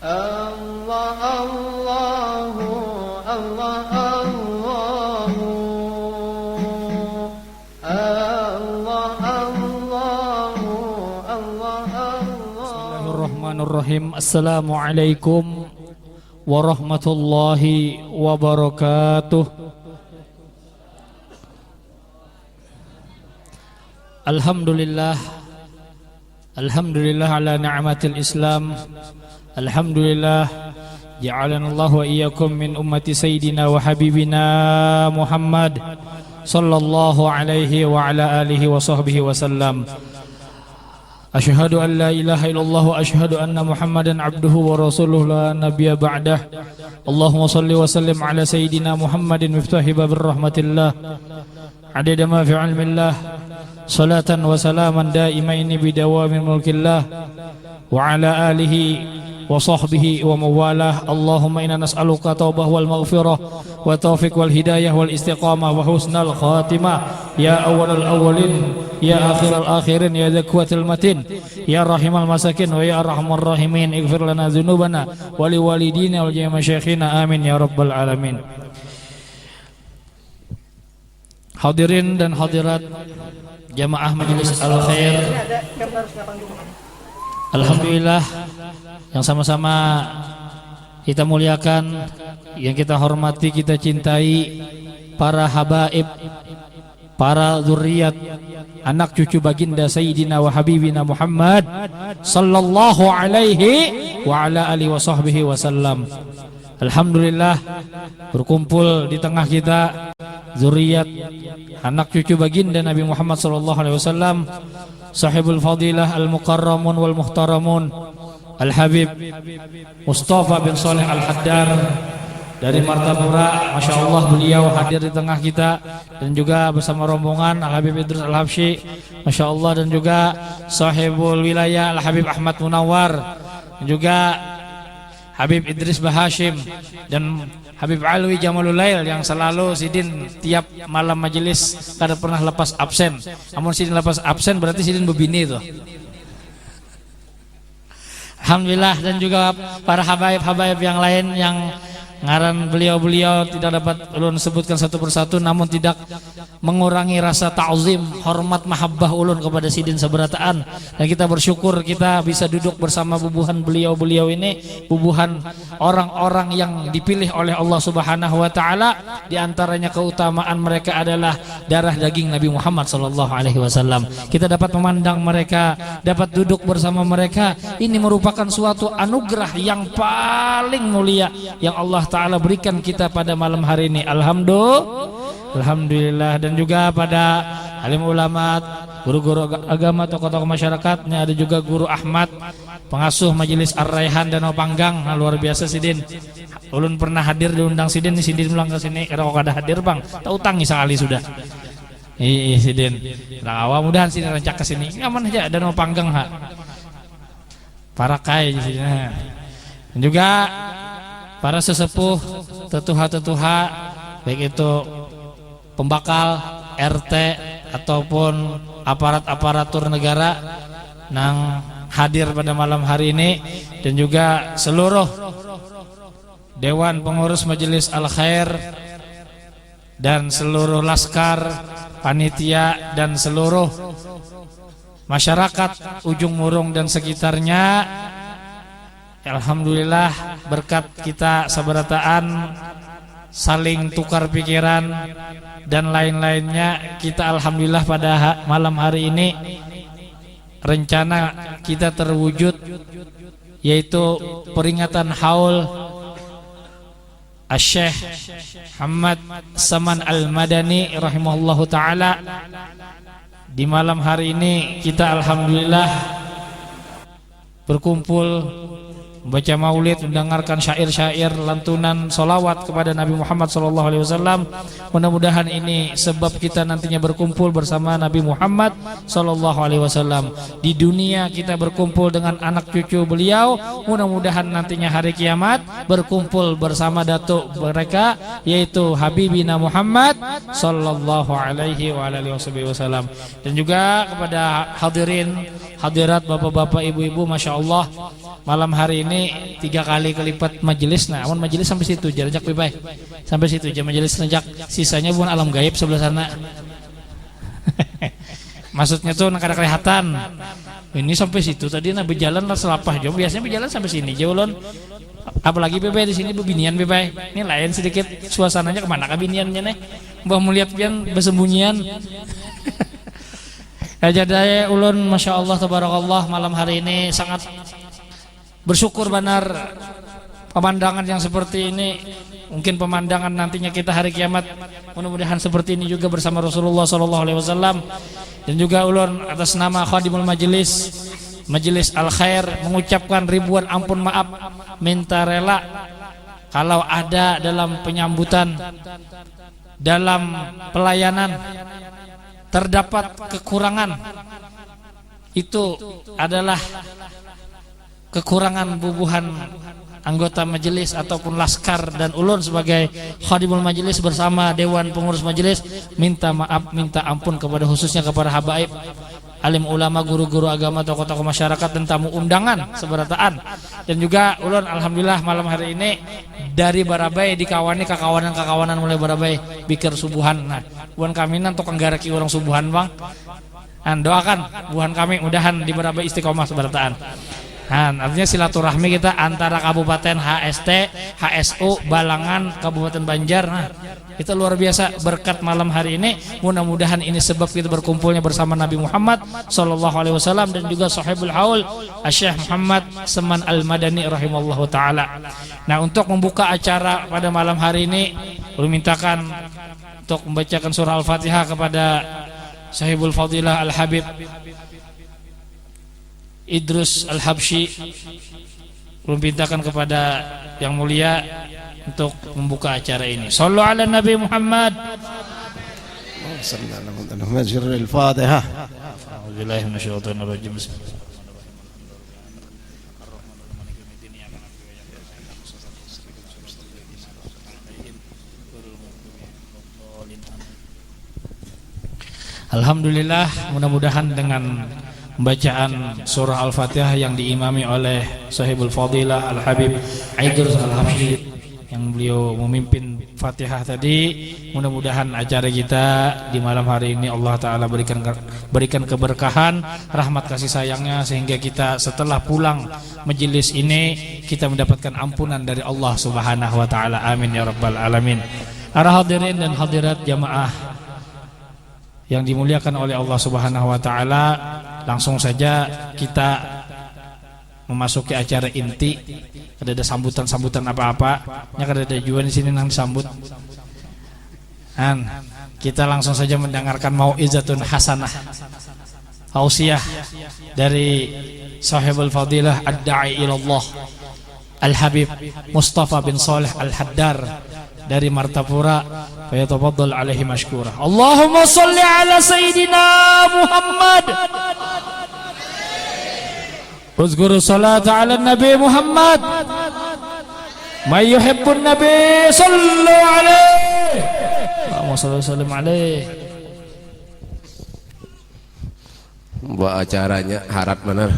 Allah Allahu Allah Allahu Allah Allahu Allah Allah. Bismillahirrahmanirrahim. Assalamualaikum warahmatullahi wabarakatuh. Alhamdulillah ala ni'matil Islam. Alhamdulillah ja'alana Allah wa iyyakum min ummati sayyidina wa habibina Muhammad sallallahu alaihi wa ala alihi wa sahbihi wa sallam. Asyhadu an la ilaha illallah wa asyhadu anna Muhammadan abduhu wa rasuluhu la nabiyya ba'dah. Allahumma salli wa sallim ala sayyidina Muhammadin miftahi babir rahmatillah adada ma fi ilmillah salatan wa salaman daimaini bidawami mulkillah wa ala alihi wa sahbihi wa mawalah. Allahumma inna nas'aluka taubah wal maghfirah wa taufiq wal hidayah wal istiqamah wa husnal khatimah ya awwalal awwalin ya akhiral akhirin ya dzakwatil matin ya rahimal masakin wa ya arhamar rahimin ighfir lana dzunubana wa li walidina wal jami'i masyayikhina amin ya rabbal alamin. Hadirin dan hadirat jamaah majelis al-khair, alhamdulillah yang sama-sama kita muliakan, yang kita hormati, kita cintai para habaib, para zuriat, anak cucu baginda Sayyidina wa Habibina Muhammad sallallahu alaihi wa ala alihi wa sahbihi wasallam. Alhamdulillah berkumpul di tengah kita zuriat, anak cucu baginda Nabi Muhammad sallallahu alaihi wasallam, sahibul fadilah al-mukarramun wal muhtaramun Al-Habib Mustafa bin Saleh Al-Haddar dari Martapura. Masya Allah beliau hadir di tengah kita, dan juga bersama rombongan Al-Habib Idris Al-Habsyi, Masya Allah, dan juga sahibul wilayah Al-Habib Ahmad Munawar, dan juga Habib Idris Bahashim, dan Habib Alwi Jamalulail yang selalu Sidin tiap malam majelis kada pernah lepas absen. Namun Sidin lepas absen berarti Sidin bebini itu. Alhamdulillah, dan juga para habaib-habaib yang lain yang ngaran beliau-beliau tidak dapat ulun sebutkan satu persatu, namun tidak mengurangi rasa ta'zim, hormat, mahabbah ulun kepada Sidin seberataan. Dan kita bersyukur kita bisa duduk bersama bubuhan beliau-beliau ini, bubuhan orang-orang yang dipilih oleh Allah Subhanahu wa taala. Di antaranya keutamaan mereka adalah darah daging Nabi Muhammad sallallahu alaihi wasallam. Kita dapat memandang mereka, dapat duduk bersama mereka. Ini merupakan suatu anugerah yang paling mulia yang Allah Ta'ala berikan kita pada malam hari ini. Alhamdulillah. Dan juga pada alim ulama, guru-guru agama, tokoh-tokoh masyarakat. Ini ada juga Guru Ahmad, pengasuh majelis Ar-Raihan Danau Panggang. Nah, luar biasa Sidin. Ulun pernah hadir diundang Sidin, Sidin bilang ke sini, kalau kada hadir bang, tak utangi sekali sudah. Iya Sidin. Nah, awal mudahan Sidin rancak ke sini. Aman aja Danau Panggang ha. Para kai di sini. Dan juga para sesepuh, tetuha-tetuha, baik itu pembakal, RT ataupun aparat-aparatur negara yang hadir pada malam hari ini, dan juga seluruh Dewan Pengurus Majelis Al-Khair dan seluruh laskar, panitia, dan seluruh masyarakat Ujung Murung dan sekitarnya. Alhamdulillah berkat kita sabarataan saling tukar pikiran dan lain-lainnya, kita alhamdulillah pada malam hari ini rencana kita terwujud, yaitu peringatan haul Asy-Syaikh Muhammad Saman Al-Madani rahimahullahu taala. Di malam hari ini kita alhamdulillah berkumpul membaca maulid, mendengarkan syair-syair, lantunan solawat kepada Nabi Muhammad SAW. Mudah-mudahan ini sebab kita nantinya berkumpul bersama Nabi Muhammad SAW. Di dunia kita berkumpul dengan anak cucu beliau, mudah-mudahan nantinya hari kiamat berkumpul bersama datuk mereka, yaitu Habibina Muhammad SAW. Dan juga kepada hadirin hadirat bapak-bapak ibu-ibu, masya Allah malam hari ini 3 kali kelipat majelis. Nah, amun majelis sampai situ jarak pipai sampai situ aja majelis sejak, sisanya bukan alam gaib sebelah sana. Maksudnya tuh nak ada kelihatan ini sampai situ tadi nak berjalan lah selapah jauh, biasanya berjalan sampai sini jauh lon. Apalagi bebe di sini bebinian bebe, ini lain sedikit suasananya, kemana kabiniannya nih, mbah melihat pian bersembunyian. Aja daya ulun, masya Allah tabarakallah, malam hari ini sangat bersyukur benar pemandangan yang seperti ini. Mungkin pemandangan nantinya kita hari kiamat mudah-mudahan seperti ini juga bersama Rasulullah SAW. Dan juga ulun atas nama Khadimul Majelis Al Khair mengucapkan ribuan ampun maaf, minta rela kalau ada dalam penyambutan, dalam pelayanan terdapat kekurangan, itu adalah kekurangan bubuhan anggota majelis ataupun laskar, dan ulun sebagai khadimul majelis bersama dewan pengurus majelis minta maaf, minta ampun kepada khususnya kepada habaib, alim ulama, guru-guru agama, tokoh-tokoh masyarakat dan tamu undangan seberataan. Dan juga ulun alhamdulillah malam hari ini dari Barabai dikawani kakawanan mulai Barabai bikir subuhan. Nah, buan kami nanti tukang garaki orang subuhan bang. Dan doakan buhan kami mudahan di Barabai istiqomah seberataan. Nah, artinya silaturahmi kita antara Kabupaten HST, HSU, Balangan, Kabupaten Banjar. Nah, itu luar biasa berkat malam hari ini. Mudah-mudahan ini sebab kita berkumpulnya bersama Nabi Muhammad SAW dan juga Sahibul Haul Syekh Muhammad Seman Al-Madani rahimallahu taala. Nah, untuk membuka acara pada malam hari ini, kami mintakan untuk membacakan surah Al-Fatihah kepada Sahibul Fadilah Al-Habib Idrus Al-Habsyi. Belum pintakan kepada yang mulia untuk membuka acara ini. Sallu ala Nabi Muhammad. Majrul Al-Fatihah. A'udzubillahi minasyaitonir rajim. Alhamdulillah, mudah-mudahan dengan pembacaan surah Al-Fatihah yang diimami oleh Sahibul Fadilah Al-Habib Idrus Al-Habsyi yang beliau memimpin Fatihah tadi, mudah-mudahan acara kita di malam hari ini Allah Ta'ala berikan keberkahan, rahmat kasih sayangnya, sehingga kita setelah pulang majelis ini kita mendapatkan ampunan dari Allah Subhanahu Wa Ta'ala. Amin ya Rabbal Alamin. Para hadirin dan hadirat jamaah yang dimuliakan oleh Allah Subhanahu Wa Ta'ala, langsung saja kita memasuki acara inti. Ada sambutan-sambutan apa-apa, ya ada juga di sini nang disambut. Dan kita langsung saja mendengarkan mau'izatun hasanah, tausiah dari Sahibul Fadilah Ad-Da'i ilallah Al-Habib Mustafa bin Saleh Al-Haddar dari Martapura. Fayatafaddal alaihi mashkura. Allahumma salli ala Sayyidina Muhammad. Uzkuru salat ala Nabi Muhammad. Man yuhibbun Nabi sallu alaihi. Allahumma salli wa sallim alaihi. Buat acaranya harat benar.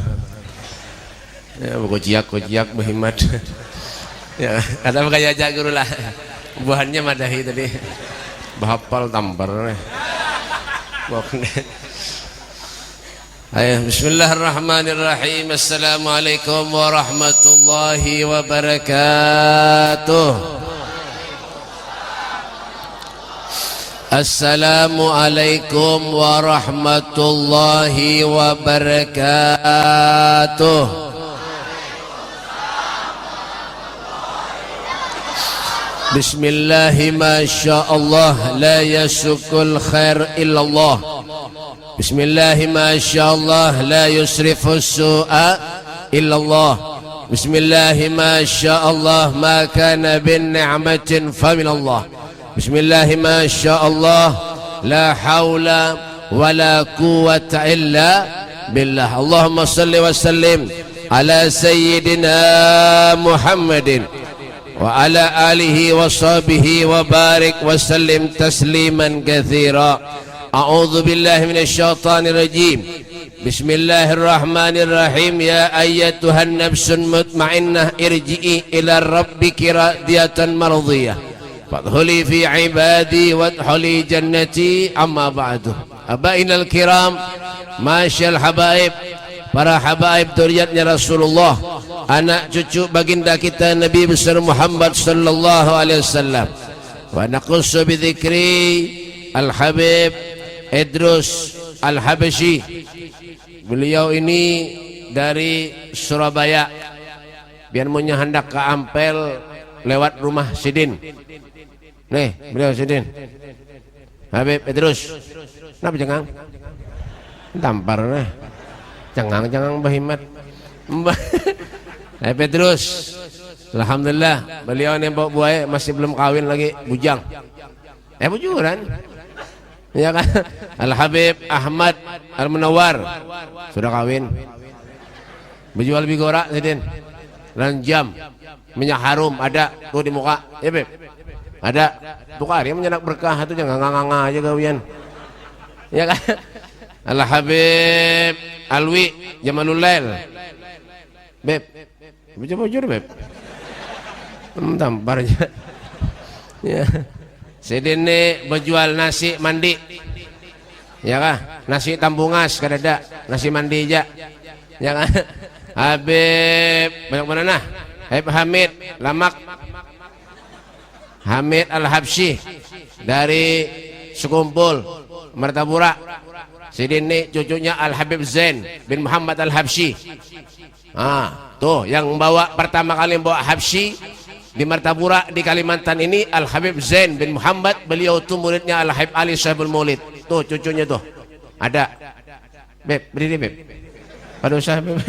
Ya, kujiak Muhammad. Ya, kata kayak jagur lah. Buahannya madahi tadi. Bahapal tampar. Ayo, bismillahirrahmanirrahim. Assalamualaikum warahmatullahi wabarakatuh. Assalamualaikum warahmatullahi wabarakatuh. Bismillahi masyaallah la yasukul khair illallah. Bismillahi masyaallah la yusrifus su'a illallah. Bismillahi masyaallah ma kana bin ni'matin faminallah. Bismillahi masyaallah la haula wala quwwata illa billah. Allahumma salli wa sallim ala sayyidina Muhammadin wa ala alihi wa sahbihi wa barik wa sallim tasliman katsira. A'udzu billahi minasy syaithanir rajim. Bismillahirrahmanirrahim. Ya ayyatuhan nafsun mutmainnah irji'i ila rabbiki radiyatan mardiyah fadkhuli fi ibadi wadkhuli jannati. Amma ba'du. Abainal kiram, masyal habaib, para habaib dzurriyyatnya Rasulullah, anak cucu baginda kita Nabi besar Muhammad sallallahu alaihi wasallam. Wa naqussu bi dzikri Al-Habib Idrus Al-Habsyi. Beliau ini dari Surabaya. Biar punya hendak ke Ampel lewat rumah Sidin. Nih, beliau Sidin. Habib Idrus. Kenapa jangan? Tampar nih. Jangan Bahimat. Habib Idrus. Alhamdulillah, beliau ini bawa buaya masih belum kawin lagi, bujang. Bujuran. Ya kan? Al-Habib Ahmad Al-Munawwar sudah kawin. Berjual bigora Sidin. Ranjam, minyak harum ada tuh di muka. Ya, Beb. Ada. Tukar ya menyenak berkah itu jangan nganga aja gawian. Ya kan? Al-Habib Alwi Jamalul Lail. Beb. Bujur Beb. Tampar aja. Ya. Sidin ini berjual nasi mandi. Ya kah? Nasi tambungas kadada, nasi mandi aja. Ya kan? Habib banyak mana nah? Habib Hamid Lamak. Hamid Al-Habsyi dari Sekumpul Martapura. Sidin ini cucunya Al-Habib Zain bin Muhammad Al-Habsyi. Tuh yang bawa pertama kali bawa Habsyi di Martapura di Kalimantan ini Al-Habib Zain bin Muhammad. Beliau tuh muridnya Al-Habib Ali Sahibul Maulid. Tuh cucunya tuh ada. Beb, berdiri Beb. Pada usaha Beb.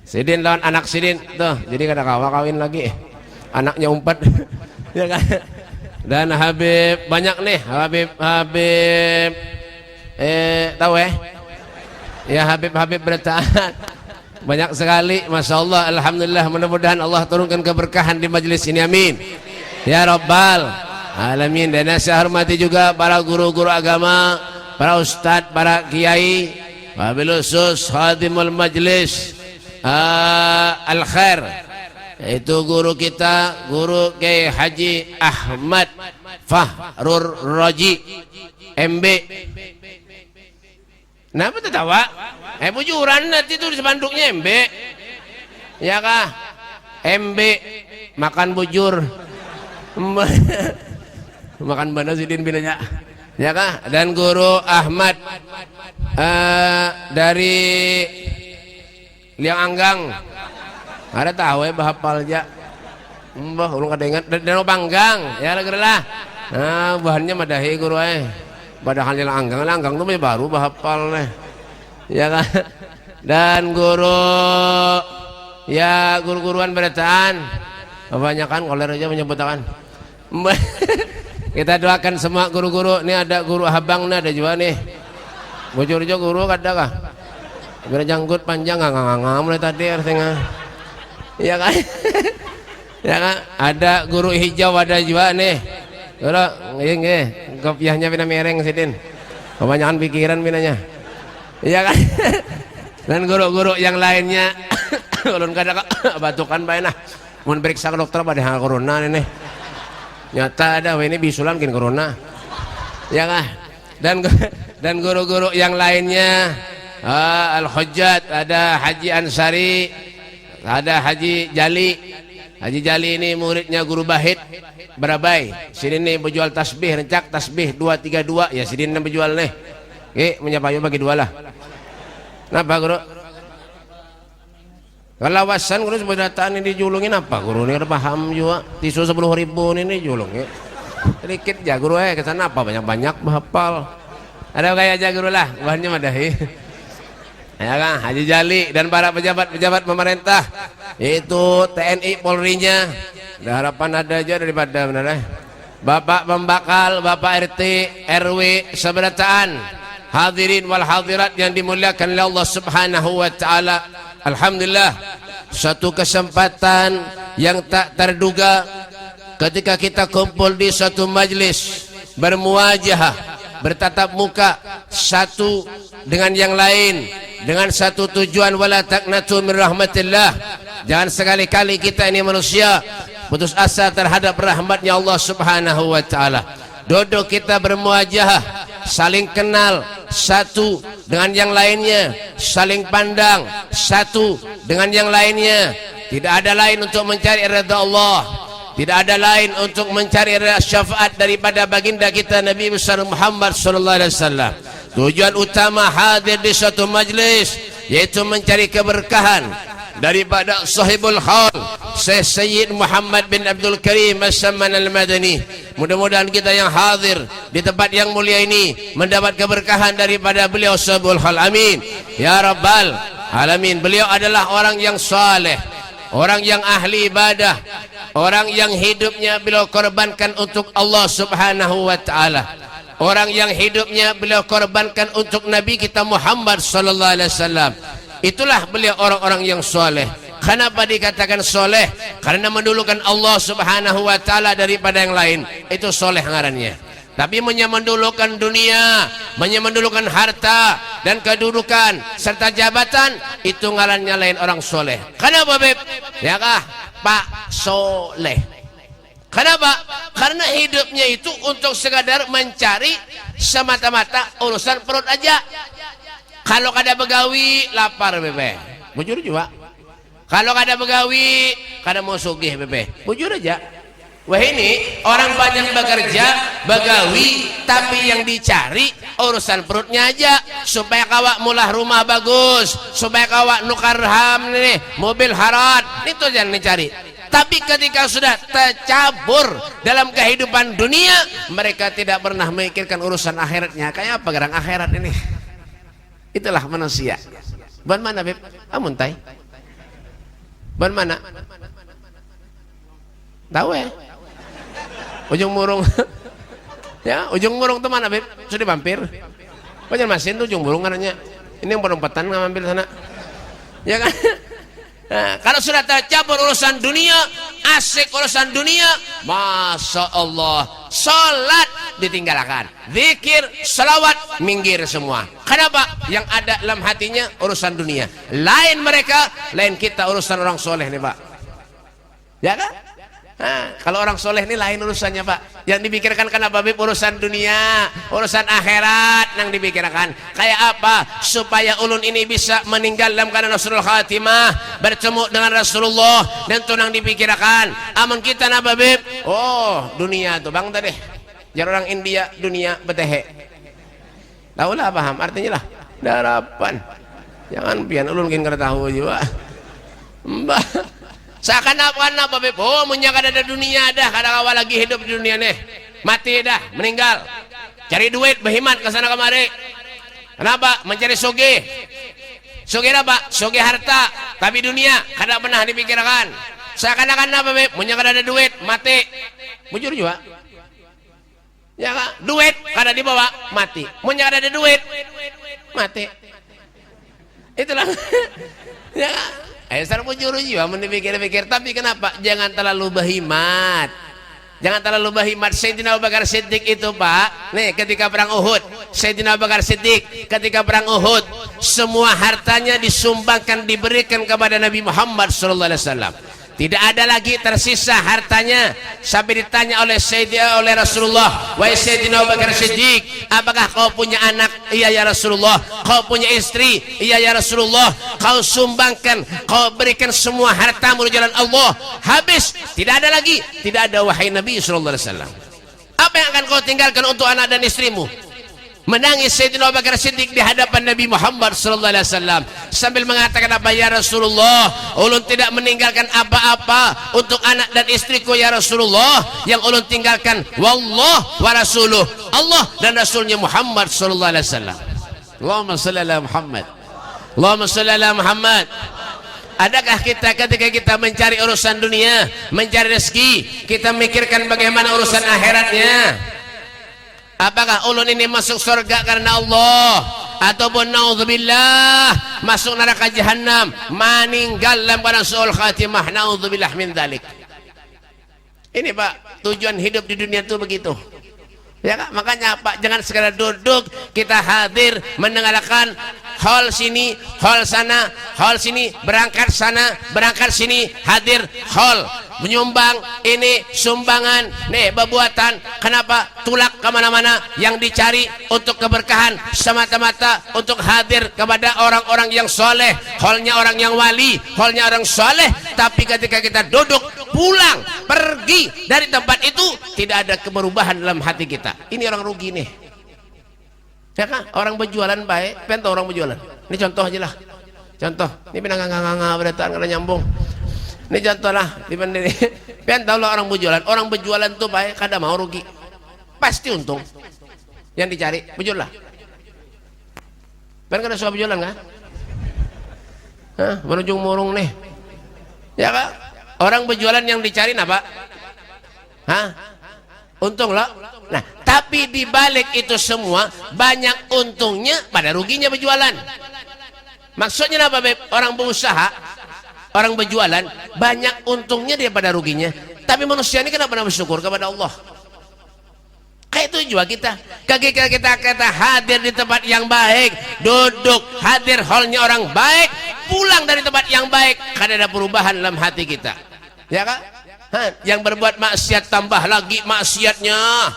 Sidin lawan anak Sidin tuh. Jadi kada kawin lagi. Anaknya umpat. Ya kan? Dan Habib banyak nih. Habib tahu ya Habib bertahan. Banyak sekali, Masya Allah. Alhamdulillah, mudah-mudahan Allah turunkan keberkahan di majelis ini, amin ya rabbal alamin. Dan saya hormati juga para guru-guru agama, para ustadz, para kiai, wabil khusus khadimul majlis al-khair, itu guru kita, guru Kiai Haji Ahmad Fahrur Raji MB. Kenapa tertawa? Bujuran nanti itu di spanduknya MB. Ya kah? MB makan bujur. Makan mana Sidin binanya? Ya kah? Dan guru Ahmad dari Liang Anggang. Ada tahu ya bahapal aja. Mbah ulun kada ingat Danau Panggang. Ya lah. Nah, bahannya madahi guru padahal Liang Anggang tuh baru bahapal nih. Ya kan? Dan guru ya guru-guruan berataan kebanyakan koler aja menyebutkan. Kita doakan semua guru-guru. Ini ada guru Habang nih, ada juga nih. Bocor juga guru kada kah? Biar janggut panjang nganga mulai tadi artinya. Ya kan? Ya kan? Ada guru hijau ada juga nih. Guru nggih kopiahnya pina mereng Sidin. Kebanyakan pikiran pinanya. Iya kan? Dan guru-guru yang lainnya ulun kada batukan bae nah. Mun periksa ke dokter pada hal corona ini. Nyata ada ini bisulan mungkin corona. Ya kan? Dan guru-guru yang lainnya Al-Hujjat, ada Haji Ansari, ada Haji Jali. Haji Jali ini muridnya guru Bahid Barabai. Sini nih berjual tasbih, rencak tasbih 232 ya sini berjual nih. Menyapa bagi dua lah. Kenapa guru? Kalau wasan guru sebenarnya ini dijulungin apa guru? Ini ada paham juga. Tisu 10.000 ini julung ya. Sedikit ya guru kesana apa banyak-banyak bahapal. Ada kayak aja guru lah. Bahannya madahi. Ya kan Haji Jali dan para pejabat-pejabat pemerintah. Itu TNI Polri-nya. Ada harapan ada aja daripada benar. Bapak Pembakal, Bapak RT, RW seberataan. Hadirin wal hadirat yang dimuliakan oleh Allah Subhanahu wa taala. Alhamdulillah, satu kesempatan yang tak terduga ketika kita kumpul di satu majlis bermuajahah, bertatap muka, satu dengan yang lain dengan satu tujuan, wala taqnatu min rahmatillah. Jangan sekali-kali kita ini manusia putus asa terhadap rahmatnya Allah Subhanahu wa taala. Duduk kita bermuajahah, saling kenal satu dengan yang lainnya, saling pandang satu dengan yang lainnya. Tidak ada lain untuk mencari ridha Allah, tidak ada lain untuk mencari syafaat daripada baginda kita Nabi besar Muhammad sallallahu alaihi wasallam. Tujuan utama hadir di suatu majlis yaitu mencari keberkahan daripada sahibul hal Sayyid Muhammad bin Abdul Karim As-Samman Al-Madani. Mudah-mudahan kita yang hadir di tempat yang mulia ini mendapat keberkahan daripada beliau sahibul hal. Amin ya rabbal alamin. Beliau adalah orang yang saleh, orang yang ahli ibadah, orang yang hidupnya beliau korbankan untuk Allah Subhanahu wa taala, orang yang hidupnya beliau korbankan untuk Nabi kita Muhammad sallallahu alaihi wasallam. Itulah beliau orang-orang yang soleh. Kenapa dikatakan soleh? Karena mendulukan Allah Subhanahu wa taala daripada yang lain. Itu soleh ngarannya. Tapi menyamandulukan dunia, menyamandulukan harta dan kedudukan serta jabatan, itu ngarannya lain orang soleh. Kenapa Beb? Ya kah? Pak Soleh. Kenapa? Karena hidupnya itu untuk sekadar mencari semata-mata urusan perut aja. Kalau kada begawi lapar bebe, bujur juga. Kalau kada begawi kada mau sugih bebe, bujur aja. Wah ini orang banyak bekerja begawi tapi yang dicari urusan perutnya aja, supaya kawak mulah rumah bagus, supaya kawak nukar ham nih mobil harat, itu yang dicari. Tapi ketika sudah tercabur dalam kehidupan dunia, mereka tidak pernah memikirkan urusan akhiratnya. Kayak apa gerang akhirat ini? Itulah manusia. Ban mana Beb? Amun tai. Ban mana? Tahu ya? Ujung Murung. Ya, Ujung Murung tuh mana Beb? Sudah mampir. Banyak masin tuh Ujung Murung katanya. Ini yang perempatan ngambil sana. Ya kan? Nah, kalau sudah tercampur urusan dunia, asik urusan dunia, masya Allah, sholat ditinggalkan, zikir, salawat minggir semua. Kenapa? Yang ada dalam hatinya urusan dunia. Lain mereka, lain kita urusan orang soleh nih Pak. Ya kan? Nah, kalau orang soleh ini lain urusannya Pak. Yang dipikirkan kenapa Bib? Urusan dunia, urusan akhirat yang dipikirkan. Kayak apa? Supaya ulun ini bisa meninggal dalam keadaan Rasulul Khatimah, bertemu dengan Rasulullah, dan itu yang dipikirkan. Aman kita napa Bib? Oh dunia tuh bang tadi. Jar orang India dunia betehe. Tahu lah paham artinya lah. Darapan. Jangan pian ulun mungkin kada tahu juga. Mbah. Seakan-akan apa Beb? Oh menyangka ada dunia dah, kadang awal lagi hidup di dunia nih, mati dah, meninggal, cari duit, berhemat ke sana kemari. Kenapa? Mencari sugih. Sugih apa? Sugih harta, tapi dunia kadang pernah dipikirkan. Seakan-akan apa Beb? Menyangka ada duit, mati. Bujur juga. Ya kan? Duit kadang dibawa, mati. Menyangka ada duit, mati. Itulah. Ya kan? Saya bujur juga menipikir-pikir, tapi kenapa? Jangan terlalu berhemat. Jangan terlalu berhemat. Sayyidina Abu Bakar Siddiq itu Pak, nih ketika perang Uhud, Sayyidina Abu Bakar Siddiq ketika perang Uhud, semua hartanya disumbangkan, diberikan kepada Nabi Muhammad SAW. Tidak ada lagi tersisa hartanya. Sampai ditanya oleh Rasulullah, wahai Sayyidina Abu Bakar Siddiq, apakah kau punya anak? Iya ya Rasulullah. Kau punya istri? Iya ya Rasulullah. Kau sumbangkan, kau berikan semua hartamu di jalan Allah, habis, tidak ada lagi. Tidak ada wahai Nabi SAW. Apa yang akan kau tinggalkan untuk anak dan istrimu? Menangis Sayyidina Abu Bakar Siddiq di hadapan Nabi Muhammad SAW sambil mengatakan, apa ya Rasulullah, ulun tidak meninggalkan apa-apa untuk anak dan istriku ya Rasulullah. Yang ulun tinggalkan wallah wa rasuluh, Allah dan Rasulnya Muhammad SAW. Allahumma salli ala Muhammad, Allahumma salli ala Muhammad. Adakah kita ketika kita mencari urusan dunia, mencari rezeki, kita mikirkan bagaimana urusan akhiratnya? Apakah ulun ini masuk surga karena Allah, ataupun naudzubillah masuk neraka jahanam, meninggal dalam keadaan su'ul khatimah, naudzubillah min dzalik. Ini Pak, tujuan hidup di dunia itu begitu. Ya kan? Makanya Pak, jangan sekedar duduk, kita hadir mendengarkan hall sini, hall sana, hall sini, berangkat sana, berangkat sini, hadir hall, menyumbang ini sumbangan, nih bebuatan. Kenapa? Tulak kemana-mana yang dicari untuk keberkahan semata-mata untuk hadir kepada orang-orang yang soleh, hallnya orang yang wali, hallnya orang soleh. Tapi ketika kita duduk, pulang, pergi dari tempat itu, tidak ada perubahan dalam hati kita. Ini orang rugi nih. Ya kan? Orang berjualan baik, pengen tahu orang berjualan. Ini contoh aja lah. Contoh, ini penanggang-nganga berdataan kada nyambung. Ini contoh lah, ini. Pengen tahu lah orang berjualan. Orang berjualan tuh baik, kada mau rugi. Pasti untung. Yang dicari, berjualan lah. Pengen kada suka berjualan kan? Hah, berujung murung nih. Ya kan? Orang berjualan yang dicari apa? Hah? Untung loh. Nah, tapi di balik itu semua banyak untungnya pada ruginya berjualan. Maksudnya apa, Beb? Orang berusaha, orang berjualan banyak untungnya daripada ruginya. Tapi manusia ini kenapa bersyukur kepada Allah? Kayak itu juga kita. Kita hadir di tempat yang baik, duduk hadir hallnya orang baik, pulang dari tempat yang baik, karena ada perubahan dalam hati kita. Ya kan? Yang berbuat maksiat tambah lagi maksiatnya,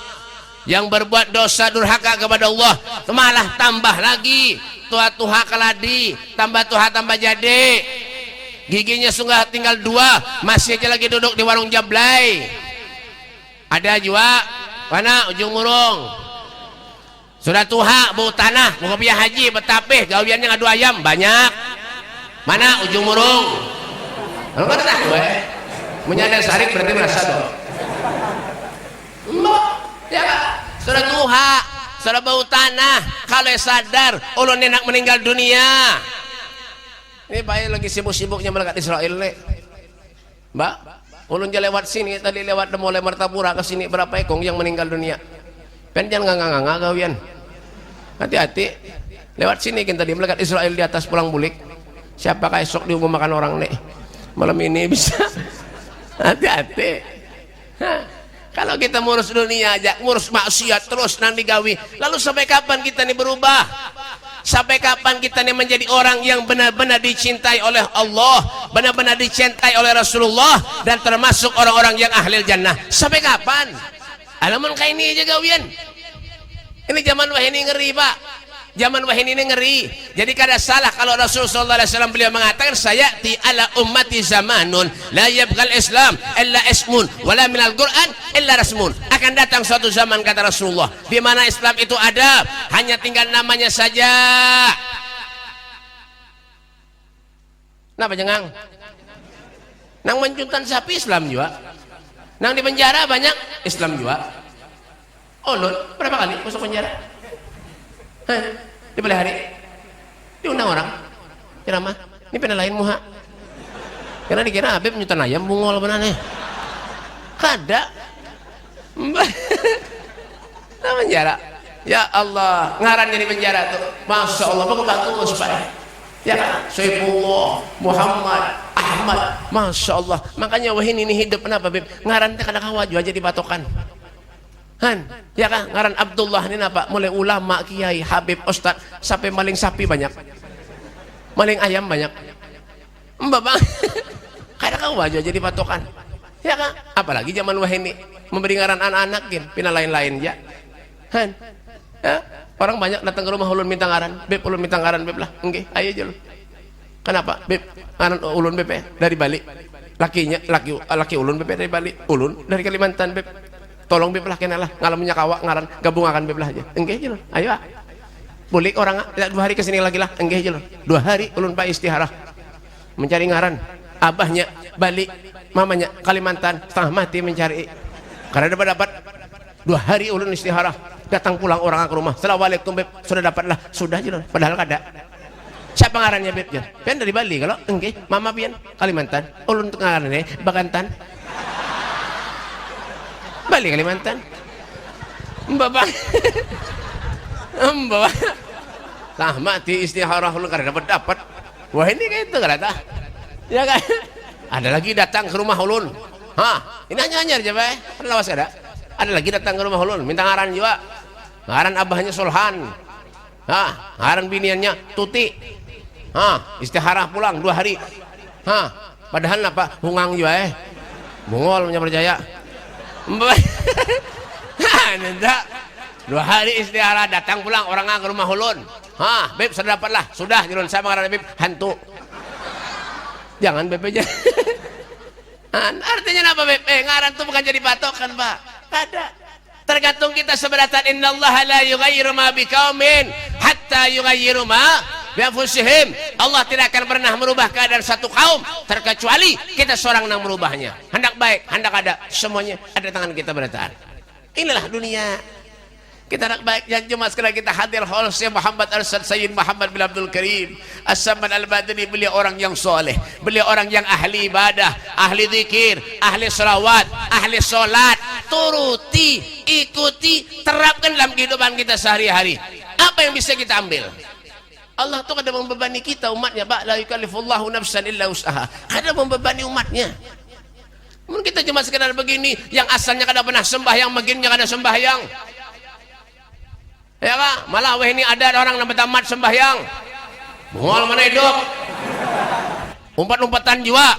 yang berbuat dosa durhaka kepada Allah malah tambah lagi, tuha keladi, tambah tuha tambah jadi, giginya sudah tinggal 2, masih aja lagi duduk di warung jablay. Ada juga mana ujung murung sudah tuha, bau tanah, mau kopiah haji, betapih, gawiannya ngadu ayam banyak. Mana ujung murung? Kalau nggak tahu menyadar sarik berarti merasa dong. Ya kan? Sudah tuha, sudah bau tanah. Kalau sadar, ulun enak meninggal dunia. Ini bayi lagi sibuk-sibuknya melekat Israel nih. Mbak, ulun aja lewat sini tadi, lewat demo Martapura ke sini berapa ekong yang meninggal dunia. Pen jangan nganga gawian. Hati-hati. Lewat sini kan tadi melekat Israel di atas pulang bulik. Siapakah esok dihukum makan orang nih? Malam ini bisa. Hati-hati. Kalau kita ngurus dunia aja, ngurus maksiat terus nanti gawi, lalu sampai kapan kita nih berubah? Sampai kapan kita nih menjadi orang yang benar-benar dicintai oleh Allah, benar-benar dicintai oleh Rasulullah, dan termasuk orang-orang yang ahli jannah? Sampai kapan? Alamun kayak ini aja gawian. Ini zaman wah ini ngeri, Pak. Zaman wahid ini ngeri. Jadi kada salah kalau Rasulullah SAW beliau mengatakan, sayati ala ummati zamanun la yabghal Islam illa ismun wala minal Quran illa rasmun. Akan datang suatu zaman, kata Rasulullah, di mana Islam itu ada, hanya tinggal namanya saja. Kenapa jangan? Nang menjuntan sapi Islam juga. Nang di penjara banyak Islam juga. Oh, berapa kali masuk penjara? Di balik hari diundang orang ceramah, ini pernah lain muha karena dikira Habib nyutan ayam bungol benarnya kada nah penjara. Ya Allah, ngaran jadi penjara tuh, Masya Allah, bagus supaya ya kan, Saifullah Muhammad Ahmad, Masya Allah. Makanya wah ini hidup kenapa Habib ngaran teh kada kawaju aja dipatokan. Ya kan, ngaran Abdullah ini apa? Mulai ulama, kiai, habib, ustad, sampai maling sapi banyak, maling ayam banyak. Mbak bang, kadang kau aja jadi patokan. Ya kan, apalagi zaman wah ini memberi ngaran anak-anak, pina lain-lain ya. Ya, orang banyak datang ke rumah ulun minta ngaran, beb ulun minta ngaran beb lah, enggak, ayo aja lu. Kenapa, beb? Ngaran ulun beb dari Bali, laki ulun beb dari Bali, ulun dari Kalimantan beb. Tolong beb lah kena lah, ngalamnya kawak ngaran, gabung akan beb lah aja. Enggak aja loh, ayo bulik orang 2 hari kesini lagi lah, enggak aja loh. 2 hari ulun pak istiharah mencari ngaran, abahnya Bali, mamanya Kalimantan, setengah mati mencari, karena dapat 2 hari ulun istiharah, datang pulang orang ke rumah, assalamualaikum beb, sudah dapat lah, sudah aja loh, padahal kada. Siapa ngarannya beb? Pian dari Bali, kalau enggak, mama pian Kalimantan, ulun ngarannya Bakantan, Bali Kalimantan. Mbak Mbak tah mati istiharah lu karena dapat. Wah ini kayak itu kata. Ya kan? Ada lagi datang ke rumah ulun. Hah, ini hanya aja coba. Lawas kada? Ada lagi datang ke rumah ulun minta ngaran juga. Ngaran abahnya Sulhan. Ngaran biniannya Tuti. Istiharah pulang 2 hari. Padahal apa? Hungang juga Mongol punya percaya. Nenda 2 hari istiharah datang pulang orang ke rumah ulun. Beb sudah dapatlah. Sudah jurun saya mengarang beb hantu. Jangan beb aja. Artinya apa beb? Ngaran tuh bukan jadi patokan, Pak. Ada. Tergantung kita seberatan innallaha la yughayyiru ma biqaumin hatta yughayyiru ma bi anfusihim. Allah tidak akan pernah merubah keadaan satu kaum terkecuali kita seorang yang merubahnya. Hendak baik, hendak ada, semuanya ada tangan kita bertahan. Inilah dunia. Kita nak baik yang cuma sekali kita hadir haul Syekh Muhammad Al-Sad Sayyid Muhammad bin Abdul Karim As-Samad Al-Badani. Beliau orang yang soleh, beliau orang yang ahli ibadah, ahli zikir, ahli salawat, ahli solat. Turuti, ikuti, terapkan dalam kehidupan kita sehari-hari. Apa yang bisa kita ambil? Allah tuh kadang membebani kita umatnya, Pak. La yukallifullahu nafsan illa usaha. Kadang membebani umatnya. Mungkin kita cuma sekedar begini, yang asalnya kada pernah sembahyang, begini kada sembahyang. Ya Kak, malah weh ini ada orang yang tamat sembahyang. Mongol mana hidup? Umpat-umpatan juga.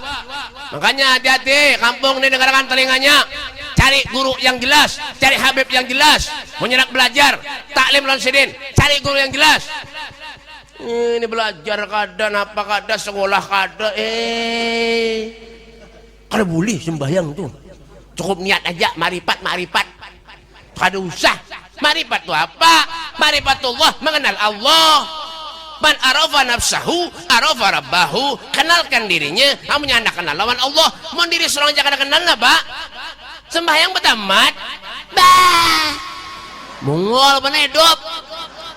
Makanya hati-hati, kampung ini dengarkan telinganya. Cari guru yang jelas, cari habib yang jelas. Menyerak belajar, taklim lansidin, cari guru yang jelas. Ini belajar kada, apa kada, sekolah kada. Kada boleh sembahyang tuh. Cukup niat aja, marifat. Kada usah. Marifat itu apa? Marifatullah, mengenal Allah. Man arafa nafsahu arafa rabbahu. Kenalkan dirinya, kamunya anda kenal lawan Allah. Mau diri seorang jangan kenal apa? Sembahyang betamat. Bungol mana hidup?